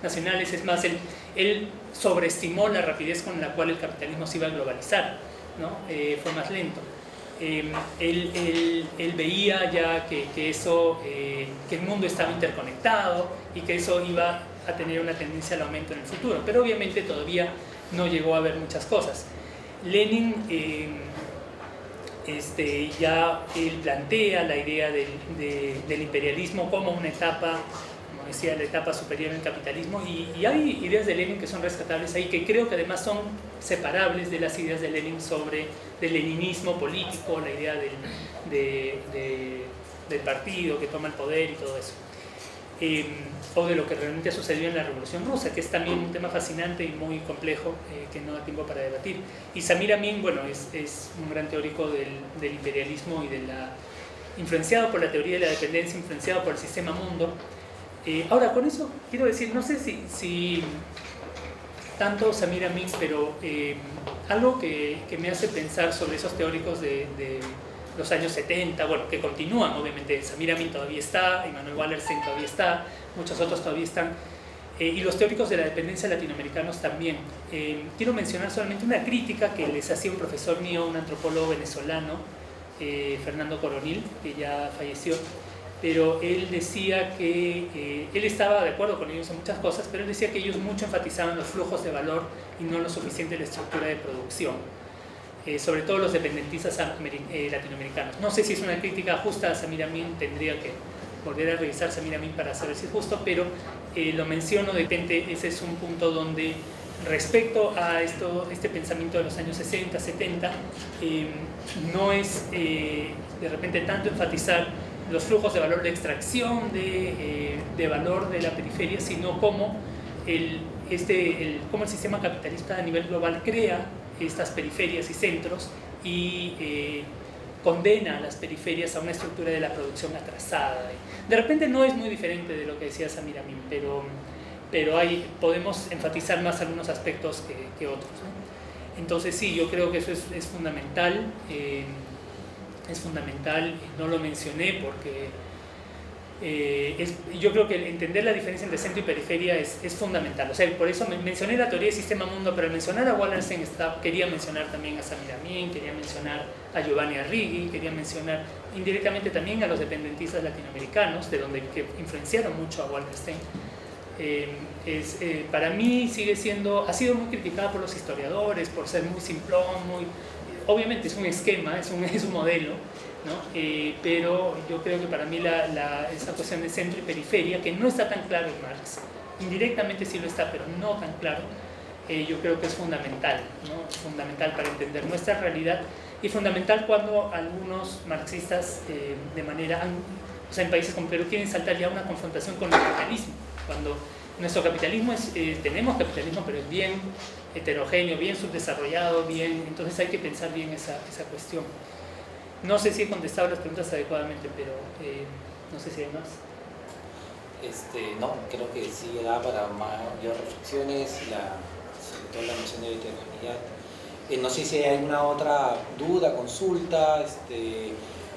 nacionales. Es más, él sobreestimó la rapidez con la cual el capitalismo se iba a globalizar, ¿no? Fue más lento. Él veía ya que el mundo estaba interconectado y que eso iba a tener una tendencia al aumento en el futuro, pero obviamente todavía no llegó a ver muchas cosas. Lenin ya él plantea la idea del imperialismo como una etapa, como como decía, la etapa superior del capitalismo, y hay ideas de Lenin que son rescatables ahí, que creo que además son separables de las ideas de Lenin sobre el leninismo político, la idea del partido que toma el poder y todo eso. O de lo que realmente sucedió en la Revolución Rusa, que es también un tema fascinante y muy complejo que no da tiempo para debatir. Y Samir Amin, bueno, es un gran teórico del imperialismo y influenciado por la teoría de la dependencia, influenciado por el sistema mundo. Ahora, con eso quiero decir, no sé si tanto Samir Amin, pero algo que me hace pensar sobre esos teóricos de los años 70, bueno, que continúan, obviamente, Samir Amin todavía está, Immanuel Wallerstein todavía está, muchos otros todavía están, y los teóricos de la dependencia latinoamericanos también. Quiero mencionar solamente una crítica que les hacía un profesor mío, un antropólogo venezolano, Fernando Coronil, que ya falleció, pero él decía que él estaba de acuerdo con ellos en muchas cosas, pero él decía que ellos mucho enfatizaban los flujos de valor y no lo suficiente la estructura de producción, sobre todo los dependentistas latinoamericanos. No sé si es una crítica justa a Samir Amin, tendría que volver a revisar Samir Amin para saber si es justo, pero lo menciono de repente, ese es un punto donde respecto a este pensamiento de los años 60, 70, no es de repente tanto enfatizar los flujos de valor de extracción de valor de la periferia, sino cómo cómo el sistema capitalista a nivel global crea estas periferias y centros y condena a las periferias a una estructura de la producción atrasada. De repente no es muy diferente de lo que decía Samir Amin, pero podemos enfatizar más algunos aspectos que otros, ¿no? Entonces sí, yo creo que eso es fundamental. Es fundamental, no lo mencioné porque yo creo que entender la diferencia entre centro y periferia es fundamental. O sea, por eso mencioné la teoría del sistema mundo, pero al mencionar a Wallerstein quería mencionar también a Samir Amin, quería mencionar a Giovanni Arrighi, quería mencionar indirectamente también a los dependentistas latinoamericanos, que influenciaron mucho a Wallerstein. Para mí ha sido muy criticada por los historiadores, por ser muy simplón, obviamente es un esquema, es un modelo, ¿no? Pero yo creo que para mí esa cuestión de centro y periferia, que no está tan claro en Marx, indirectamente sí lo está, pero no tan claro, yo creo que es fundamental, ¿no? Es fundamental para entender nuestra realidad y fundamental cuando algunos marxistas o sea, en países como Perú quieren saltar ya una confrontación con el capitalismo, cuando nuestro capitalismo tenemos capitalismo, pero es bien heterogéneo, bien subdesarrollado, entonces hay que pensar bien esa cuestión. No sé si he contestado las preguntas adecuadamente, pero no sé si hay más. No, creo que sí da para mayores reflexiones, sobre todo la noción de heterogeneidad. No sé si hay alguna otra duda, consulta.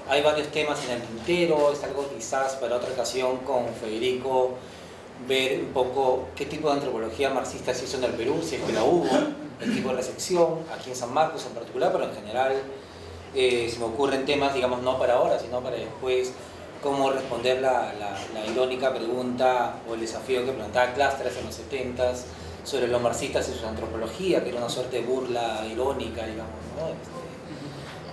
Hay varios temas en el tintero, es algo quizás para otra ocasión con Federico, ver un poco qué tipo de antropología marxista se hizo en el Perú, si es que la hubo, el tipo de recepción, aquí en San Marcos en particular, pero en general se me ocurren temas, digamos, no para ahora, sino para después, cómo responder la irónica pregunta o el desafío que planteaba Clastres en los 70s sobre los marxistas y su antropología, que era una suerte de burla irónica, digamos, ¿no?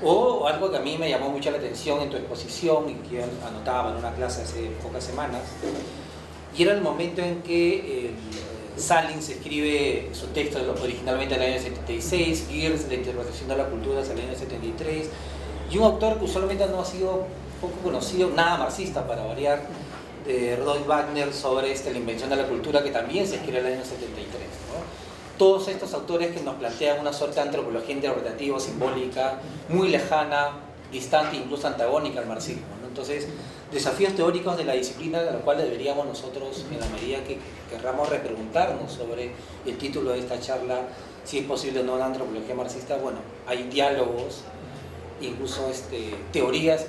O algo que a mí me llamó mucho la atención en tu exposición y que yo anotaba en una clase hace pocas semanas, y era el momento en que Salins escribe su texto originalmente en el año 76, Gears, la interpretación de la cultura, en el año 73, y un autor que usualmente no ha sido poco conocido, nada marxista para variar, Rodolphe Wagner, sobre la invención de la cultura, que también se escribe en el año 73, ¿no? Todos estos autores que nos plantean una suerte de antropología interpretativa, simbólica, muy lejana, distante, incluso antagónica al marxismo, ¿no? Entonces, desafíos teóricos de la disciplina de los cuales deberíamos nosotros, en la medida que querramos repreguntarnos sobre el título de esta charla, si es posible o no una antropología marxista. Bueno, hay diálogos, incluso teorías,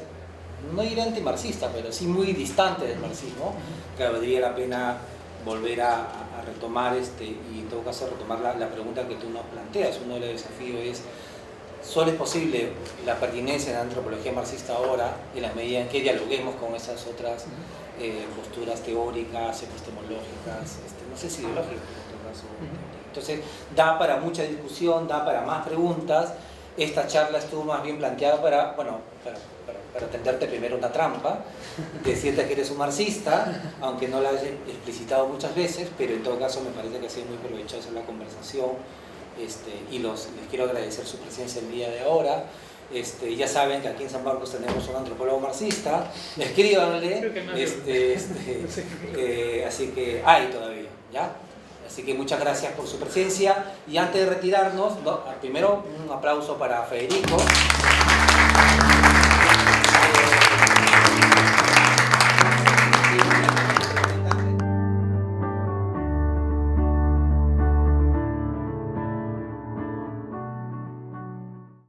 no diré antimarxistas, pero sí muy distantes del marxismo, que valdría la pena volver a retomar y en todo caso retomar la pregunta que tú nos planteas. Uno de los desafíos es: ¿solo es posible la pertinencia de la antropología marxista ahora, en la medida en que dialoguemos con esas otras posturas teóricas, epistemológicas, no sé si ideológicas en todo caso? Entonces, da para mucha discusión, da para más preguntas. Esta charla estuvo más bien planteada para para tenderte primero una trampa, decirte que eres un marxista, aunque no lo hayas explicitado muchas veces, pero en todo caso me parece que ha sido muy provechosa la conversación, y les quiero agradecer su presencia el día de ahora. Ya saben que aquí en San Marcos tenemos un antropólogo marxista, escríbanle, así que hay todavía, ¿ya? Así que muchas gracias por su presencia, y antes de retirarnos, primero un aplauso para Federico.